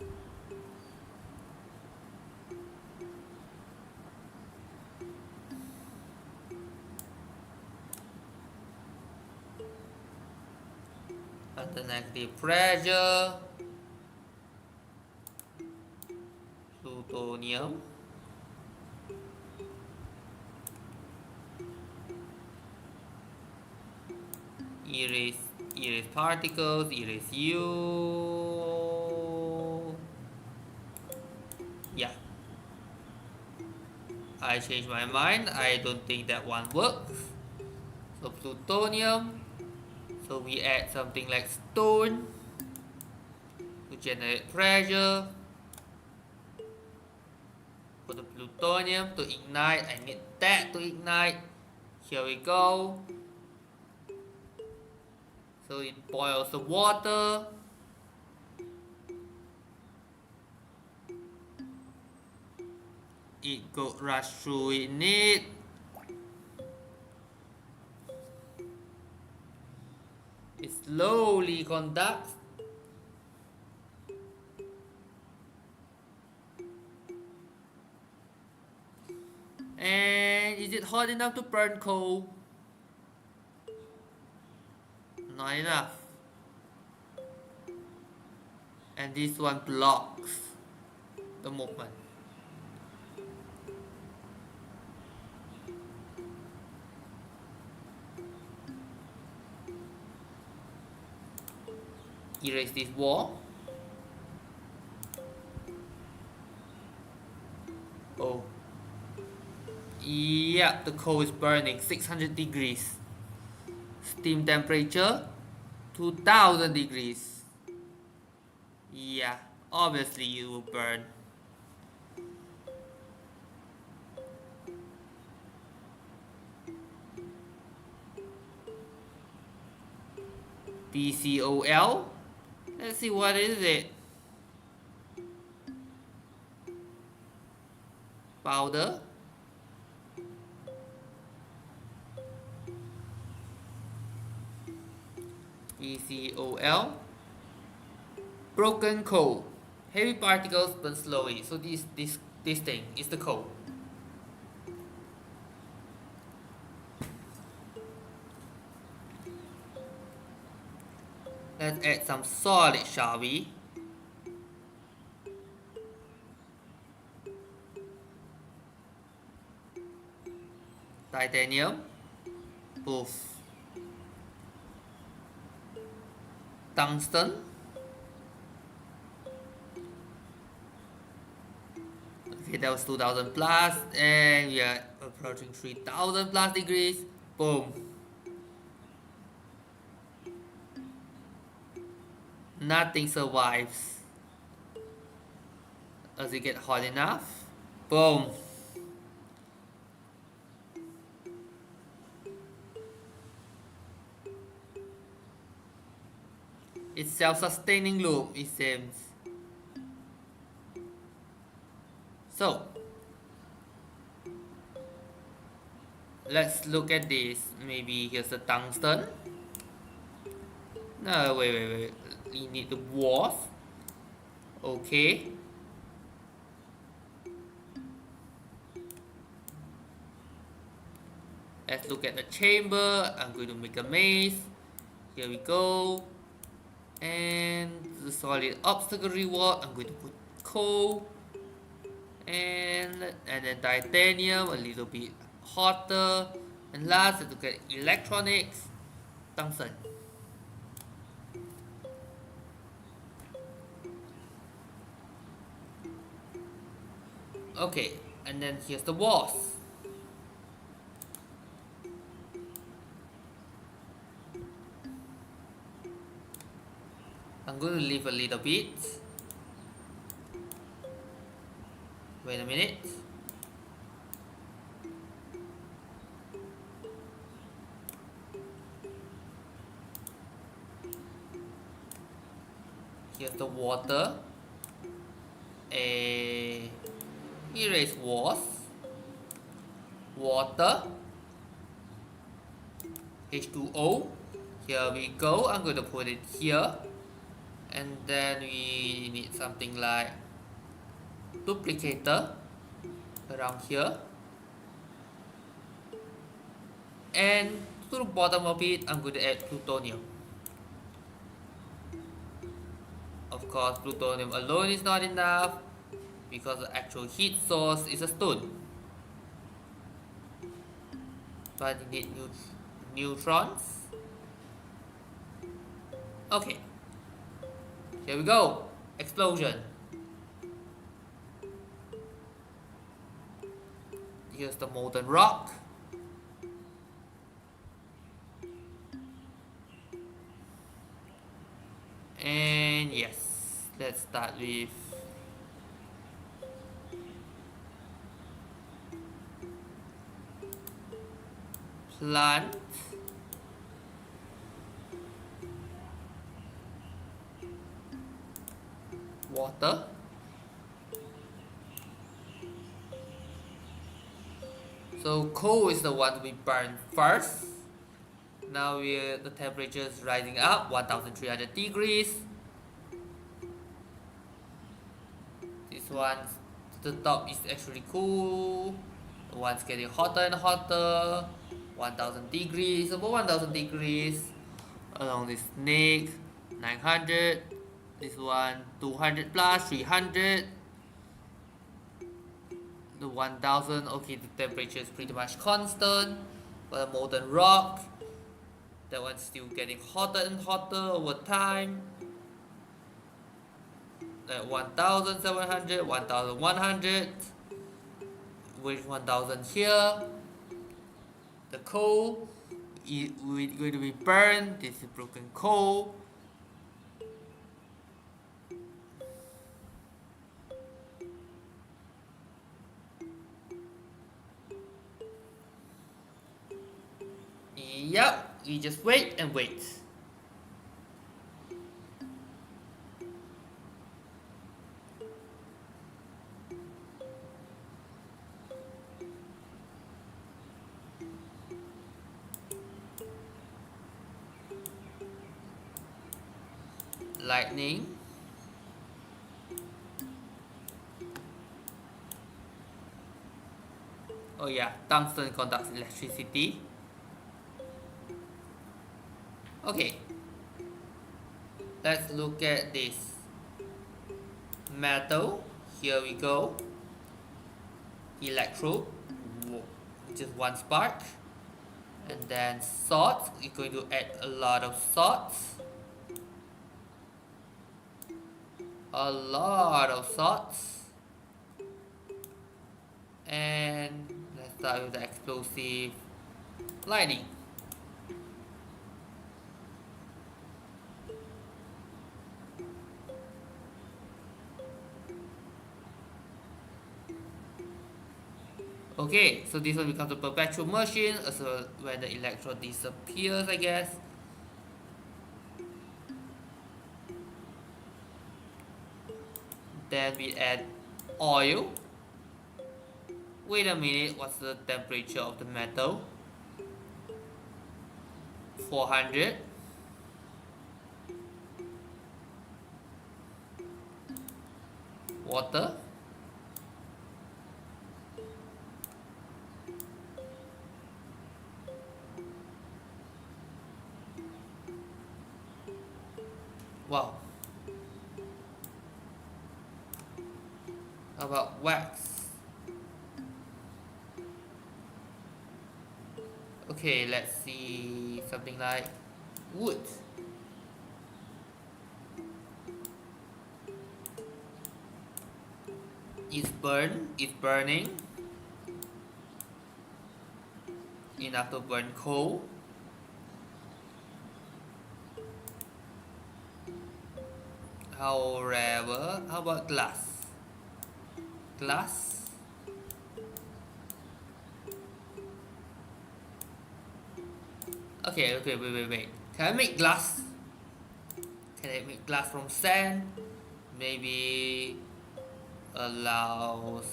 At the negative pressure. Plutonium. Erase particles, erase you. Yeah. I changed my mind. I don't think that one works. So plutonium. So we add something like stone to generate pressure. For the plutonium to ignite, I need that to ignite. Here we go. So it boils the water. It go rush through in it. slowly conducts. And is it hot enough to burn coal? Not enough. And this one blocks the movement. Erase this wall. Oh. Yeah, the coal is burning 600 degrees. Steam temperature 2000 degrees. Yeah, obviously you will burn. PCOL. Let's see what is it. Powder. PCOL. Broken coal. Heavy particles burn slowly. So this thing is the coal. Let's add some solid, shall we? Titanium. Poof. Tungsten. Okay, that was 2000 plus, and we are approaching 3000 plus degrees. Boom. Nothing survives. Does it get hot enough? Boom. It's self-sustaining loop, it seems. So, let's look at this. Maybe here's the tungsten. No, wait. We need the walls. Okay. Let's look at the chamber. I'm going to make a maze. Here we go. And the solid obstacle reward, I'm going to put coal. And then titanium, a little bit hotter. And last, let's look at electronics. Tungsten. Okay, and then here's the walls. I'm going to leave a little bit. Wait a minute. Here's the water. Erase walls. Water. H2O. Here we go. I'm going to put it here. And then we need something like duplicator around here. And to the bottom of it, I'm going to add plutonium. Of course, plutonium alone is not enough because the actual heat source is a stone. But you need neutrons. Okay. Here we go. Explosion. Here's the molten rock. And yes, let's start with plant. Water. So coal is the one we burn first. Now the temperature is rising up 1300 degrees. This one, the top is actually cool. The one's getting hotter and hotter. 1000 degrees, above 1000 degrees. Along this snake, 900. This one, 200 plus, 300. The 1000, okay, the temperature is pretty much constant. For the molten rock, that one's still getting hotter and hotter over time. At 1700, 1100, with 1000 here. The coal is going to be burned. This is broken coal. Yep, we just wait and wait. Lightning. Oh yeah, tungsten conducts electricity. Okay, let's look at this metal. Here we go. Electrode, just one spark. And then salt, we're going to add a lot of salt. A lot of salt. And let's start with the explosive lightning. Okay, so this one becomes a perpetual machine, so when the electron disappears, I guess. Then we add oil. Wait a minute, what's the temperature of the metal? 400. Water. Wow. How about wax? Okay, let's see something like wood. It's burning. Enough to burn coal. However, how about glass? Glass. Okay, wait. Can I make glass? Can I make glass from sand? Maybe allows.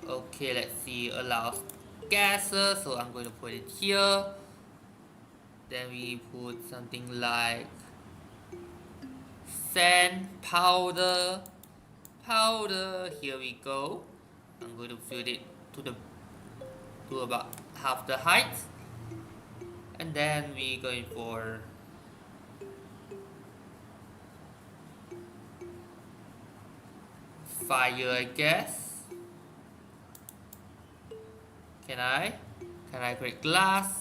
Okay, let's see. Allows gases. So I'm going to put it here. Then we put something like sand powder. Here we go. I'm going to fill it to about half the height, and then we going for fire, I guess. Can I create glass?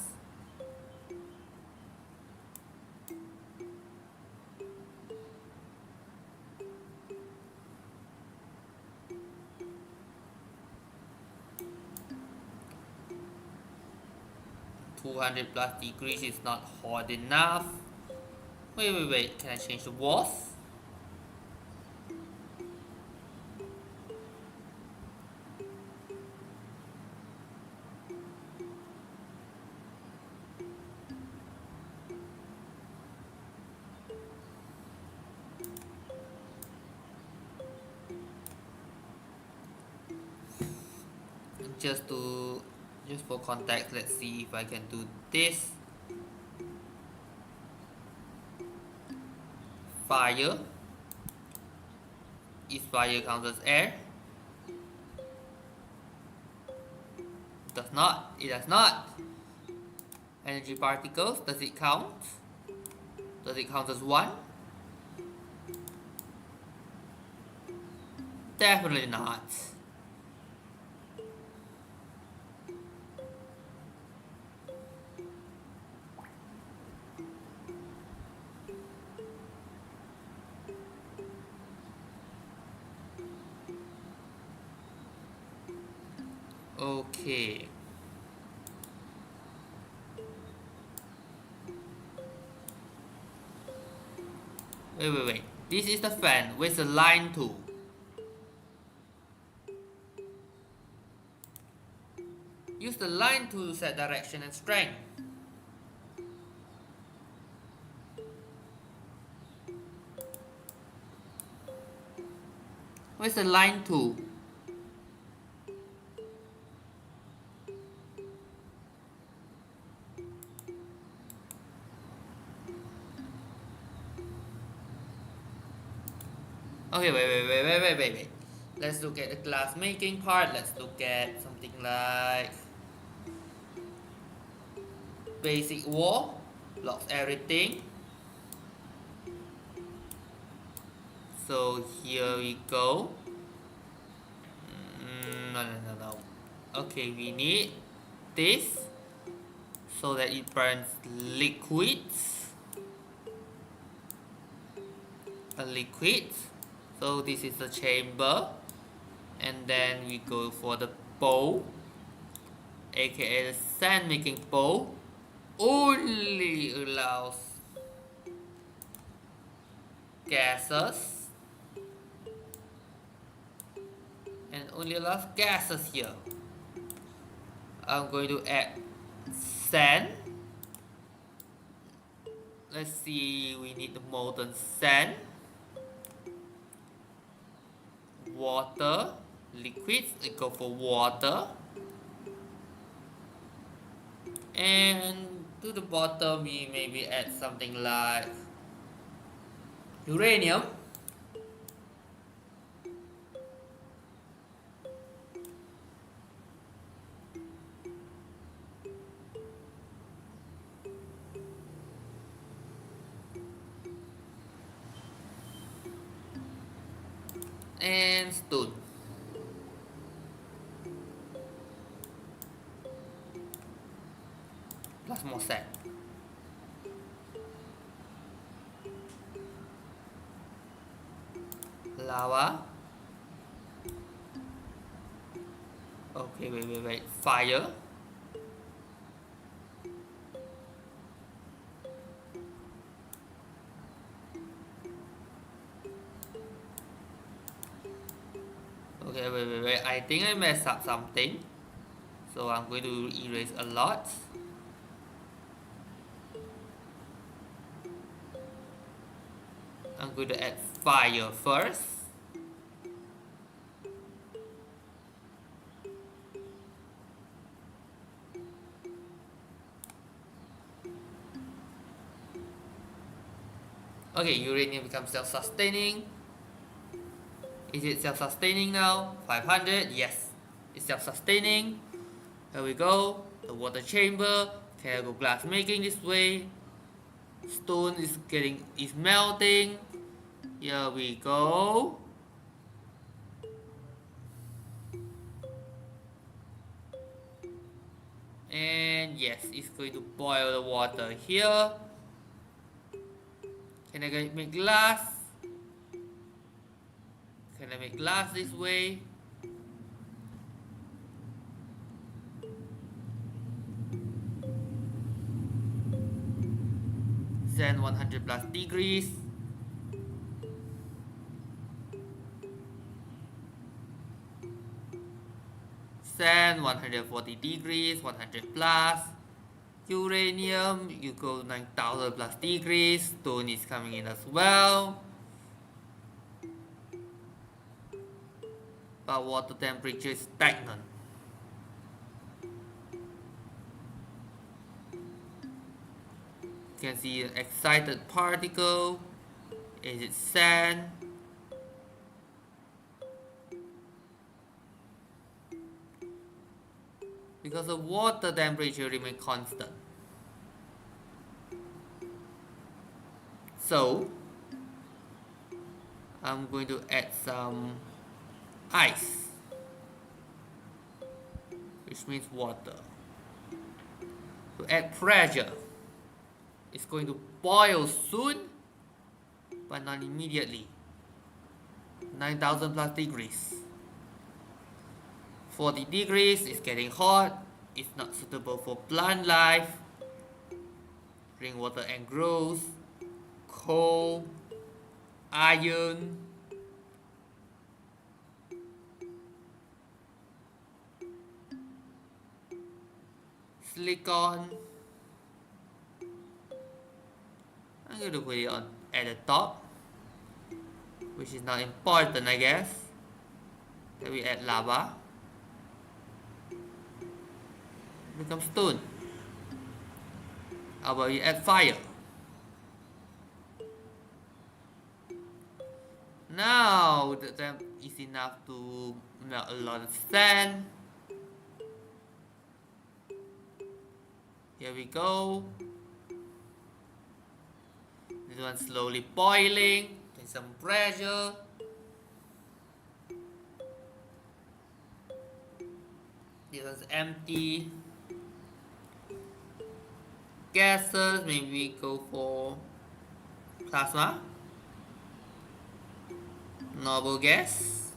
+200 degrees is not hot enough. Wait. Can I change the walls? Just to Just for context, let's see if I can do this. Fire. Is fire count as air? Does not. It does not. Energy particles, does it count? Does it count as one? Definitely not. Okay. Wait. This is the fan. Where's the line to? Use the line to set direction and strength. Where's the line to? Okay, wait. Let's look at the glass making part. Let's look at something like basic wall. Blocks everything. So here we go. No. Okay, we need this so that it burns liquids. A liquid. So this is the chamber, and then we go for the bowl, aka the sand making bowl. Only allows gases, and only allows gases here. I'm going to add sand. Let's see, we need the molten sand, water, liquids, I go for water, and to the bottom we maybe add something like uranium. And stone. Plus more sand. Lava. Okay, wait. Fire. Okay, wait. I think I messed up something. So I'm going to erase a lot. I'm going to add fire first. Okay, uranium becomes self-sustaining. Is it self-sustaining now? 500, yes. It's self-sustaining. Here we go. The water chamber. Can I go glass making this way? Stone is melting. Here we go. And yes, it's going to boil the water here. Can I make glass? Can I make glass this way? Zen 100 plus degrees. Sand 140 degrees, 100 plus. Uranium, you go 9000 plus degrees. Stone is coming in as well. But water temperature is stagnant. can see an excited particle. Is it sand? Because the water temperature remains constant. So I'm going to add some ice, which means water. To add pressure, it's going to boil soon, but not immediately. 9,000 plus degrees. 40 degrees is getting hot. It's not suitable for plant life. Drink water and growth. Coal, iron, silicon. I'm going to put it on at the top, which is not important, I guess. Then we add lava. Become stone. How about we add fire? Now the temp is enough to melt a lot of sand. Here we go. This one's slowly boiling. There's some pressure. This one's empty. Gases, maybe go for plasma. Noble gas.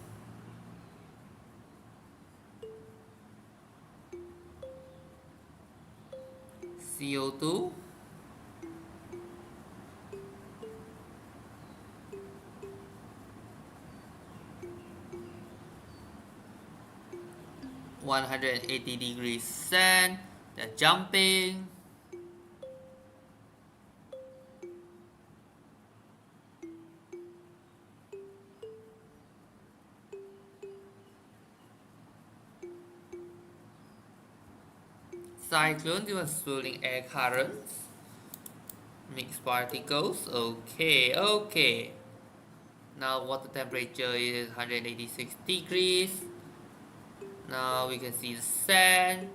CO2. (180 degrees) sand. They're jumping. Cyclone, you are swirling air currents. Mixed particles. Okay. Now water temperature is 186 degrees. Now we can see the sand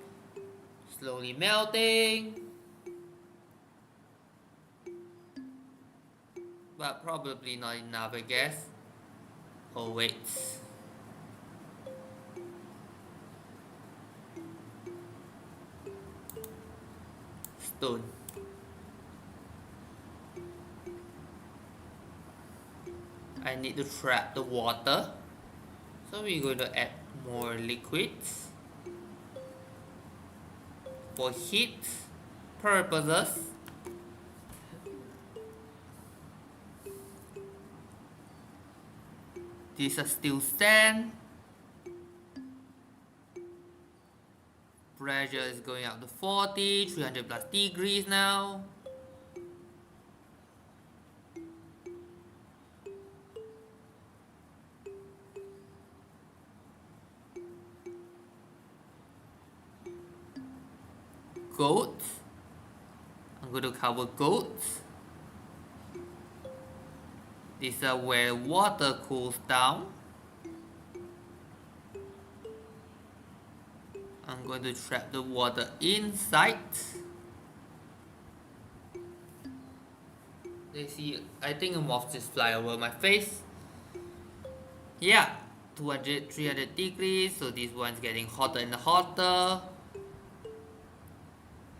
slowly melting. But probably not enough, I guess. Oh wait. Stone. I need to trap the water. So we're going to add more liquids for heat purposes. These are still sand. Pressure is going up to 40, 300 plus degrees now. Goats. I'm going to cover goats. These are where water cools down. I'm going to trap the water inside. You see, I think a moth just fly over my face. Yeah, 200, 300 degrees. So this one's getting hotter and hotter.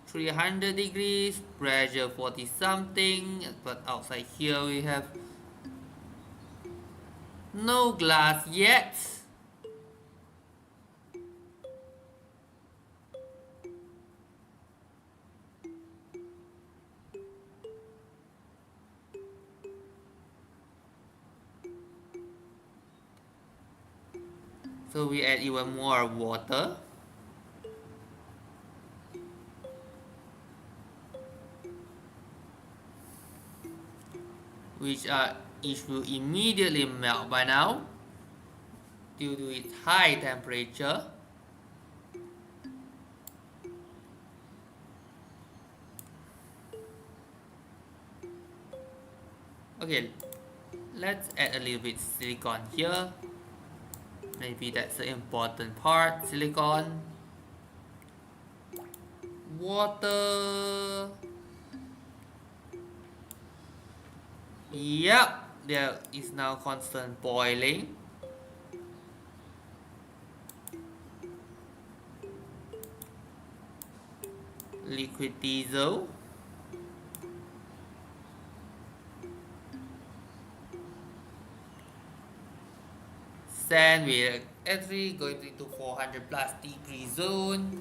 300 degrees, pressure 40 something. But outside here we have no glass yet. So we add even more water. Which will immediately melt by now due to its high temperature. Okay, let's add a little bit silicon here. Maybe that's the important part. Silicon, water. Yep, there is now constant boiling. Liquid diesel. Sand, we are actually going into 400 plus degree zone.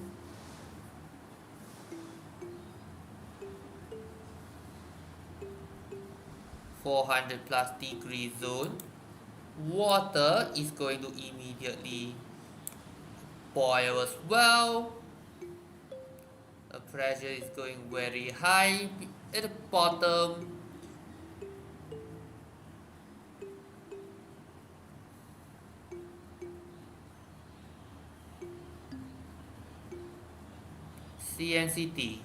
+400 degree zone. Water is going to immediately boil as well. The pressure is going very high at the bottom. CNCT.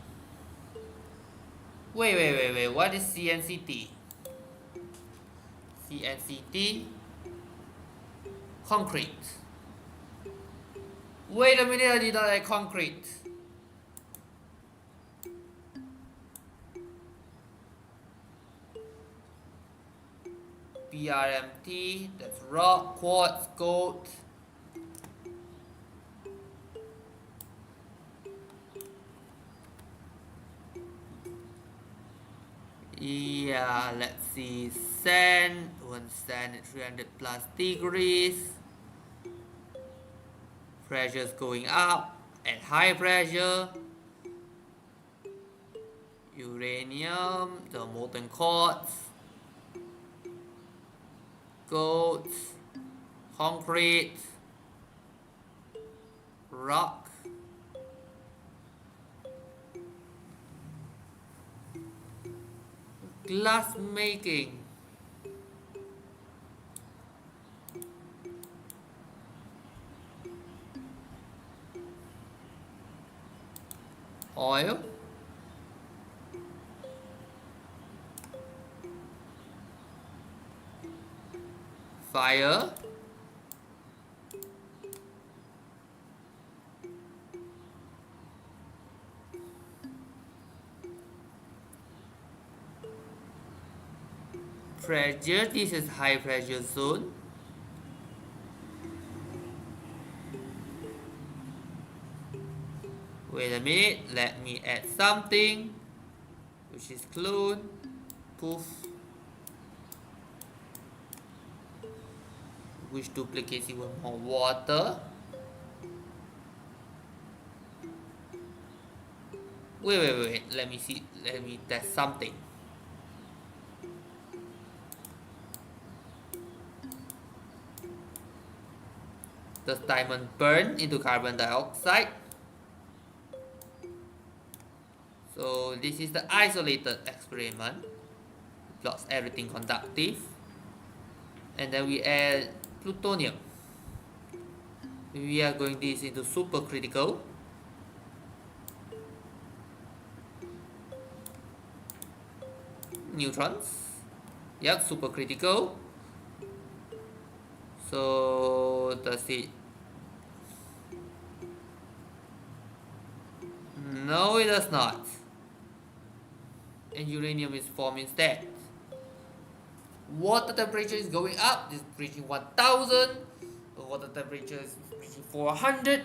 Wait. What is CNCT? CNCT. Concrete. Wait a minute, I did not like concrete. BRMT, that's rock, quartz, gold. Yeah, let's see. Sand, one sand at 300 plus degrees. Pressure is going up at high pressure. Uranium, the molten quartz, gold, concrete, rock. Glass making. Oil. Fire. Pressure, this is high pressure zone. Wait a minute, let me add something, which is clone. Poof. Which duplicates even more water. Wait, let me see, let me test something. Does diamond burn into carbon dioxide? So this is the isolated experiment. Lost everything conductive. And then we add plutonium. We are going this into supercritical. Neutrons. Yep, supercritical. So does it? No, it does not. And uranium is formed instead. Water temperature is going up. This is reaching 1000. The water temperature is reaching 400.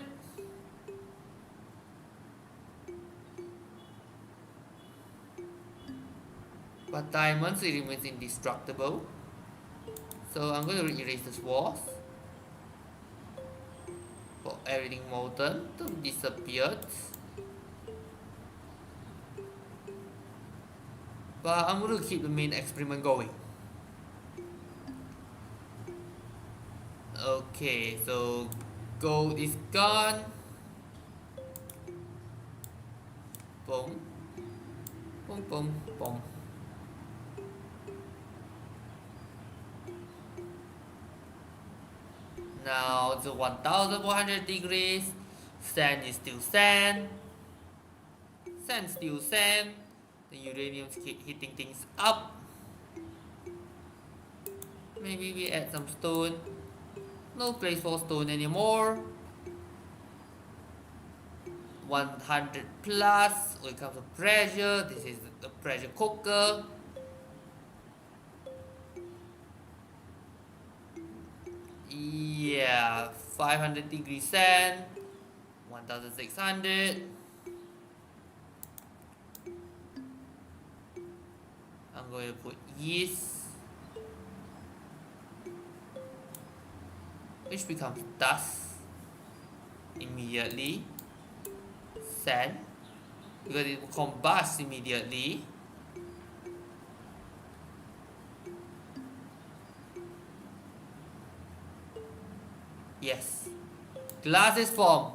But diamonds, it remains indestructible. So I'm going to erase the walls. For everything molten to disappear. But I'm going to keep the main experiment going. Okay, so gold is gone. Boom. Boom. Now it's 1400 degrees. Sand is still sand. Sand still sand. The uranium keep heating things up. Maybe we add some stone. No place for stone anymore. 100 plus. When it comes to pressure, this is the pressure cooker. Yeah, 500 degrees sand, 1600. I'm going to put yeast, which becomes dust immediately. Sand, because it combusts immediately. Yes, glass is formed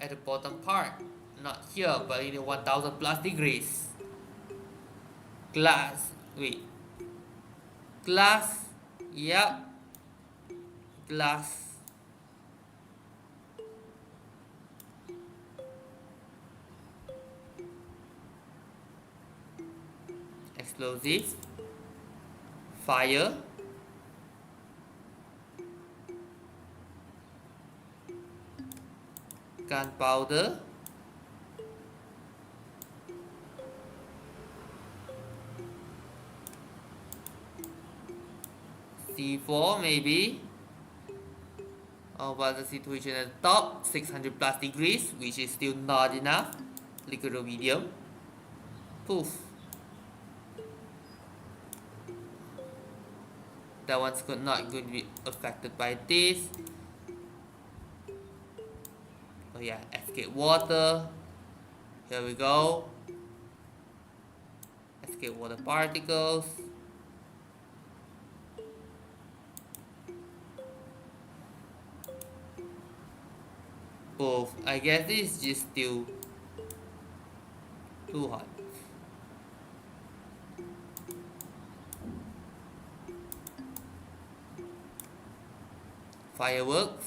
at the bottom part, not here, but in the 1000 plus degrees. Glass, wait, glass, yep, glass. Explosive, fire, gunpowder, C4 maybe. How about the situation at the top? 600 plus degrees, which is still not enough. Liquid or medium. Poof. That one's not going to be affected by this. Oh yeah, escape water. Here we go. Escape water particles. Both. I guess this is just still too hot. Fireworks.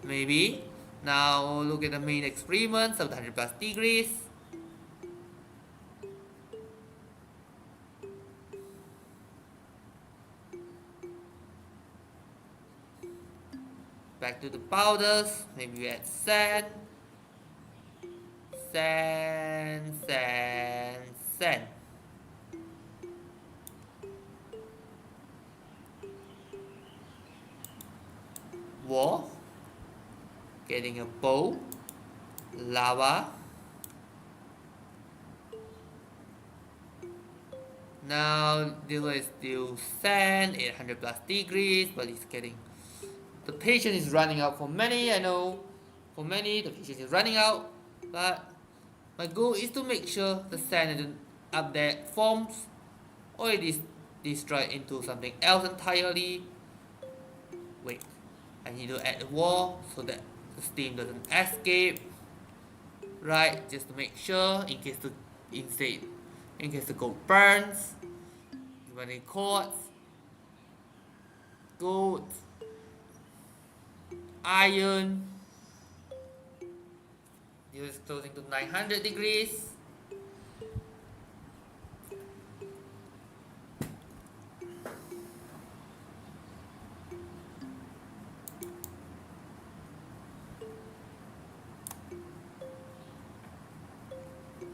Maybe. Now look at the main experiment, 700 plus degrees. Back to the powders. Maybe we add sand. Sand, sand, sand. Wall. Getting a bowl. Lava. Now this one is still sand, 800 plus degrees, but it's getting, the patience is running out for many. I know for many the patience is running out, but my goal is to make sure the sand up there forms or it is destroyed into something else entirely. Wait, I need to add a wall so that the steam doesn't escape. Right, just to make sure in case the gold burns. When it quartz, gold, iron. This is closing to 900 degrees.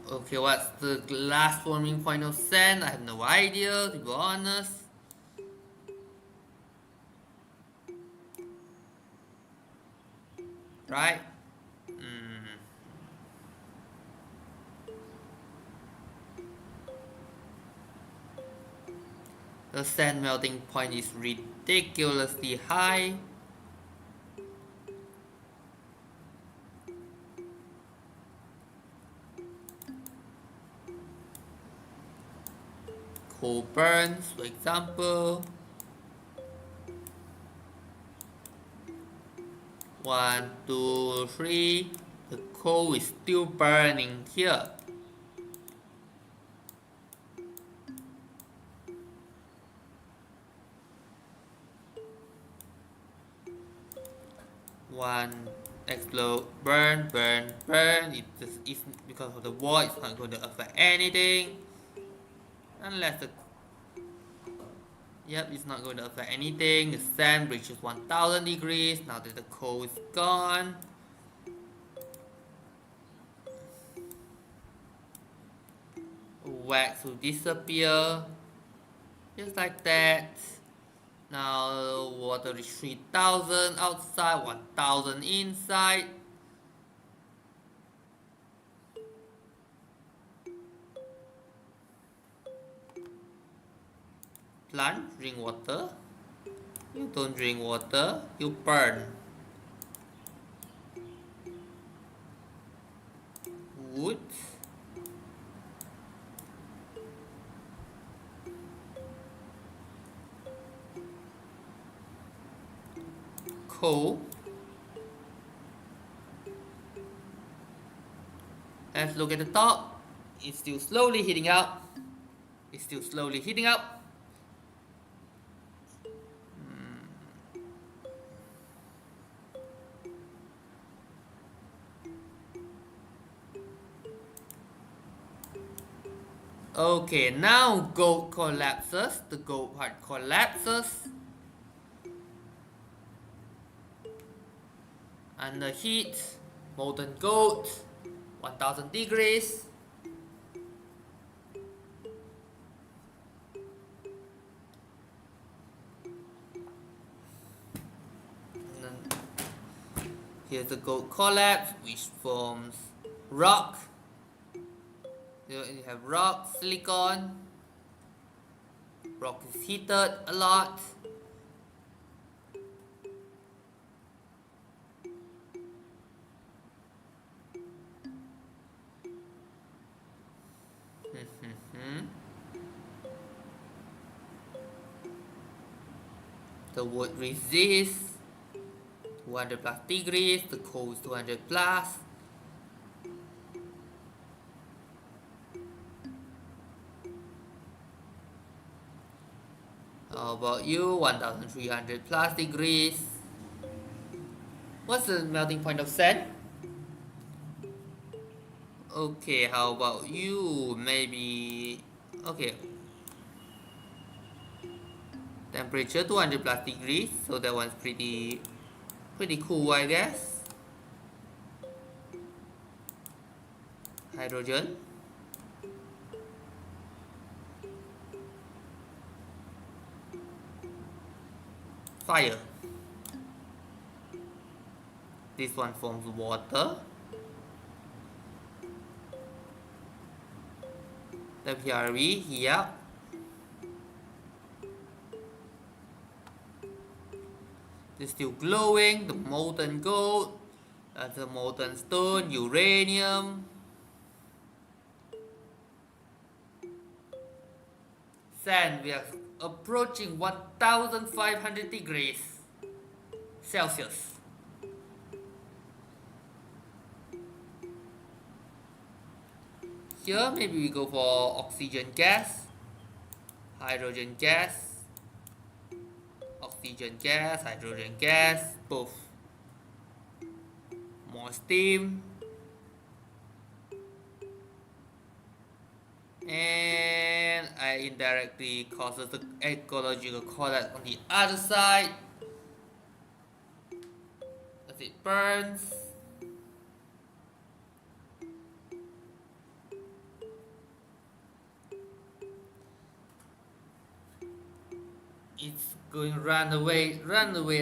Okay, what's the last forming point of sand? I have no idea, to be honest. Right? The sand melting point is ridiculously high. Coal burns, for example. 1, 2, 3. The coal is still burning here. One explode, burn, burn, burn. It's because of the wall. It's not going to affect anything unless the Yep, it's not going to affect anything. The sand reaches 1000 degrees. Now that the coal is gone, wax will disappear. Just like that. Now water is 3000 outside, 1000 inside. Plant, drink water. You don't drink water, you burn. Wood. Coal. Let's look at the top. It's still slowly heating up. It's still slowly heating up. Okay, now gold collapses. The gold part collapses. Under heat, molten gold, 1000 degrees. Here's the gold collapse, which forms rock. You have rock, silicon. Rock is heated a lot. The wood resists 200 plus degrees, the coal is 200 plus. How about you? 1300 plus degrees. What's the melting point of sand? Okay, how about you? Maybe... Okay. Temperature 200 plus degrees, so that one's pretty cool, I guess. Hydrogen. Fire. This one forms water. The PRV here. It's still glowing. The molten gold. The molten stone, uranium. Sand, we are approaching 1500 degrees Celsius. Here, maybe we go for oxygen gas, hydrogen gas, oxygen gas, hydrogen gas, both. More steam. And I indirectly causes the ecological collapse on the other side as it burns. It's going run away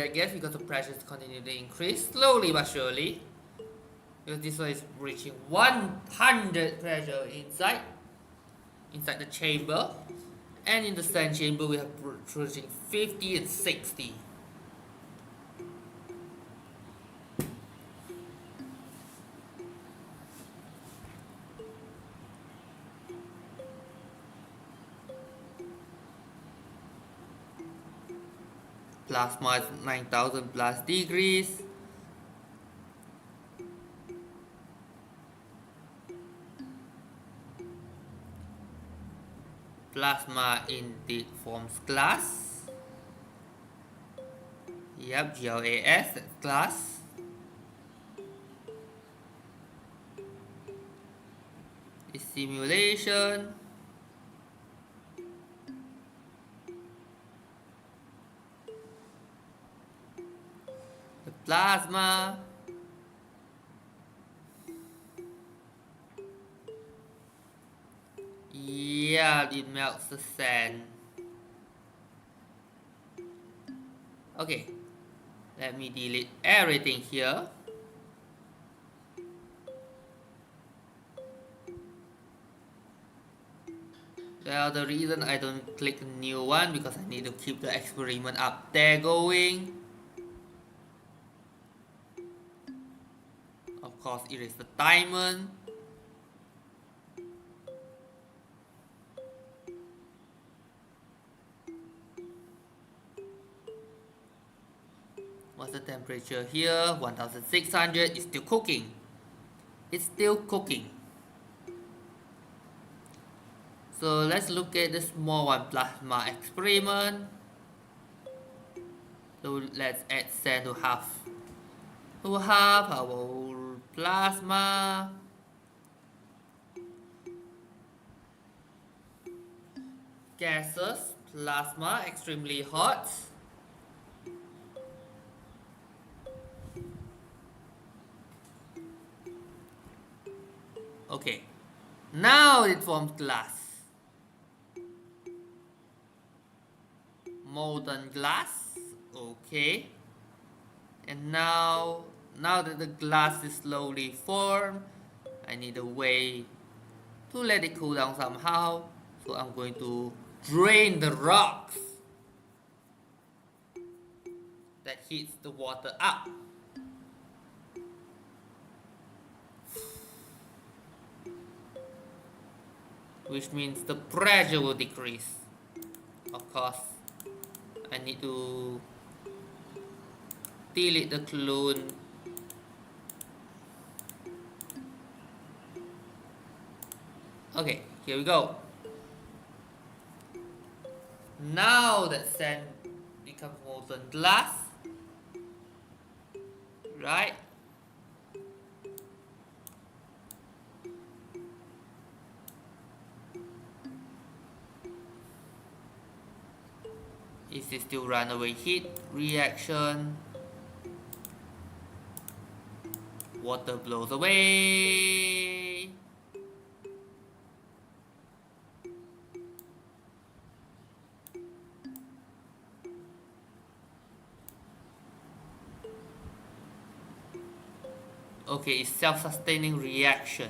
I guess, because the pressures continue to increase slowly but surely. Because this one is reaching 100 pressure inside the chamber, and in the sand chamber we have reaching 50 and 60. Plasma is 9000 plus degrees. Plasma indeed forms glass. Yep, GLAS, that's glass. This simulation. plasma. Yeah, it melts the sand. Okay, let me delete everything here. Well, the reason I don't click a new one because I need to keep the experiment up there going. Of course, erase the diamond. What's the temperature here? 1600. It's still cooking. It's still cooking. So let's look at the small one plasma experiment. So let's add sand to half. To half our plasma. Gases, plasma, extremely hot. Okay, now it forms glass. Molten glass. Okay. And now that the glass is slowly formed, I need a way to let it cool down somehow. So I'm going to drain the rocks that heats the water up. Which means the pressure will decrease. Of course, I need to delete the clone. Okay, here we go. Now that sand becomes molten glass, right? Is it still runaway heat reaction? Water blows away. Okay, it's self-sustaining reaction.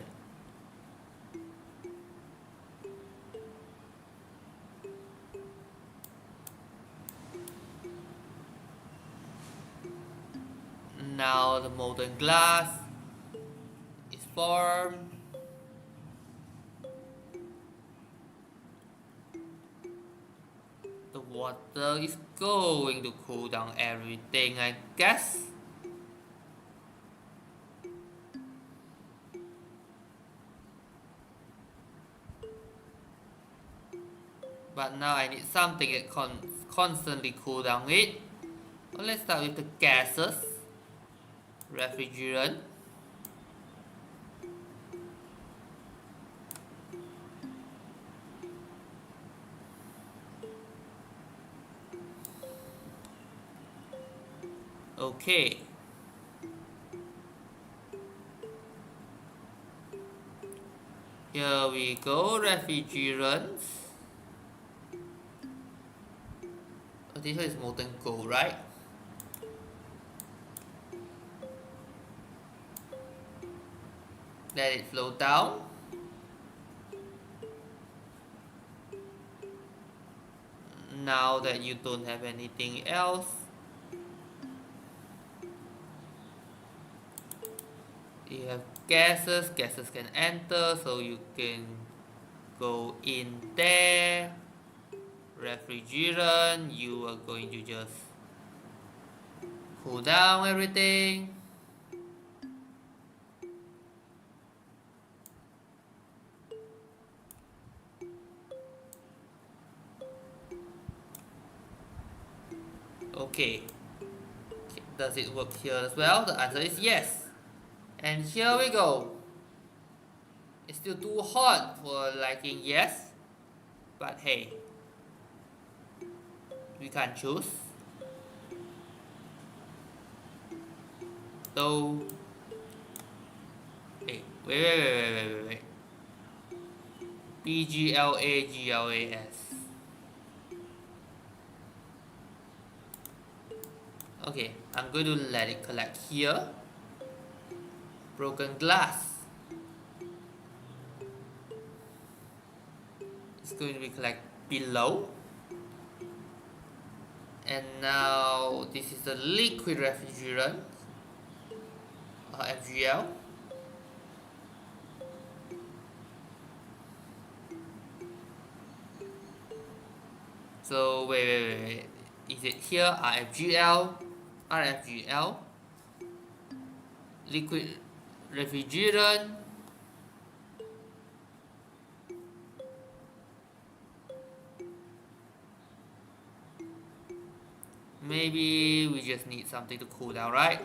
Now the molten glass is formed. The water is going to cool down everything, I guess. But now I need something that constantly cool down it. Well, let's start with the gases. Refrigerant. Okay. Here we go, refrigerants. Oh, this one is molten gold, right? Let it flow down. Now that you don't have anything else, you have gases can enter, so you can go in there. Refrigerant, you are going to just cool down everything. Okay, does it work here as well? The answer is yes. And here we go. It's still too hot for liking yes, but hey, we can't choose. auto. Wait. PGLAGLAS. Okay, I'm going to let it collect here. Broken glass. It's going to be collect below. And now this is the liquid refrigerant, FGL. So wait. Is it here? RFGL, liquid refrigerant. Maybe we just need something to cool down, right?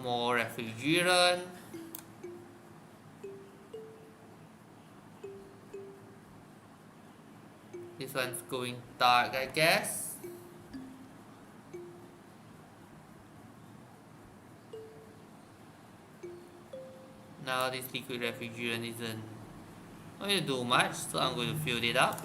More refrigerant. This one's going dark, I guess. Now this liquid refrigerant isn't going to do much, so I'm going to fill it up.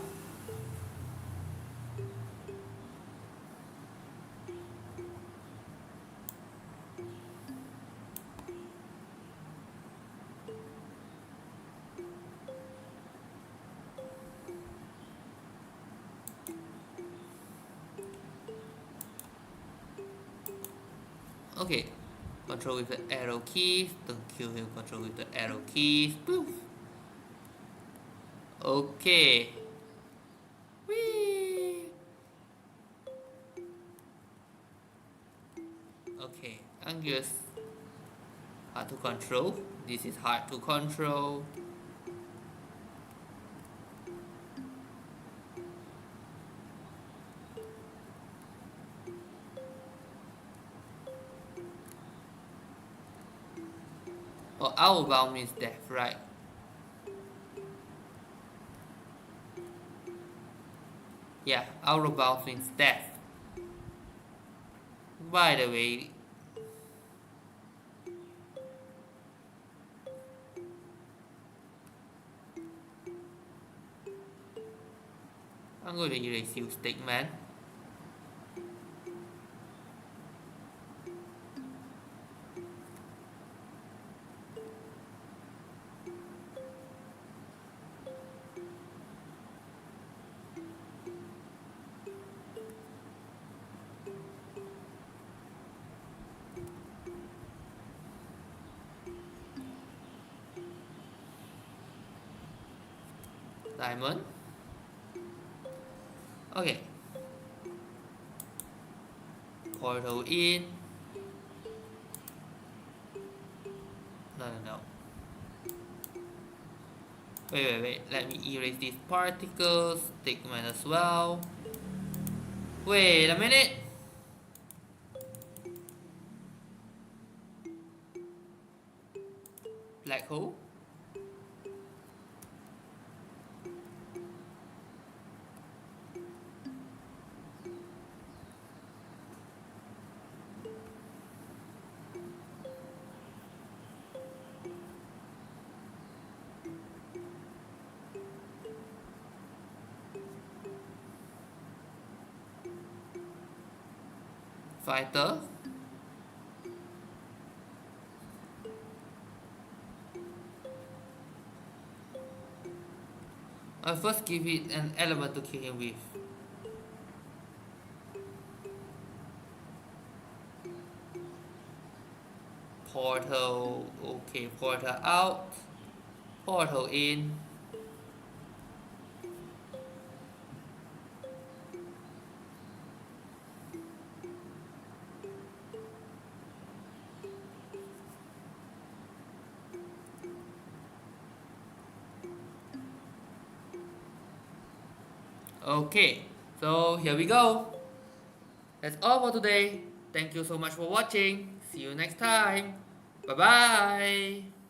Okay, control with the arrow keys. Don't kill him. Control with the arrow keys. Poof. Okay. Whee. Okay, Angus. Hard to control. This is hard to control. Oh, outbound means death, right? Yeah, outbound means death. By the way, I'm going to erase you, Stickman. Diamond. Okay. Portal in. No. Wait. Let me erase these particles. Stickman as well. Wait a minute. Black hole. Fighter. I'll first give it an element to kill him with. Portal. Okay, portal out. Portal in. Okay, so here we go. That's all for today. Thank you so much for watching. See you next time. Bye bye.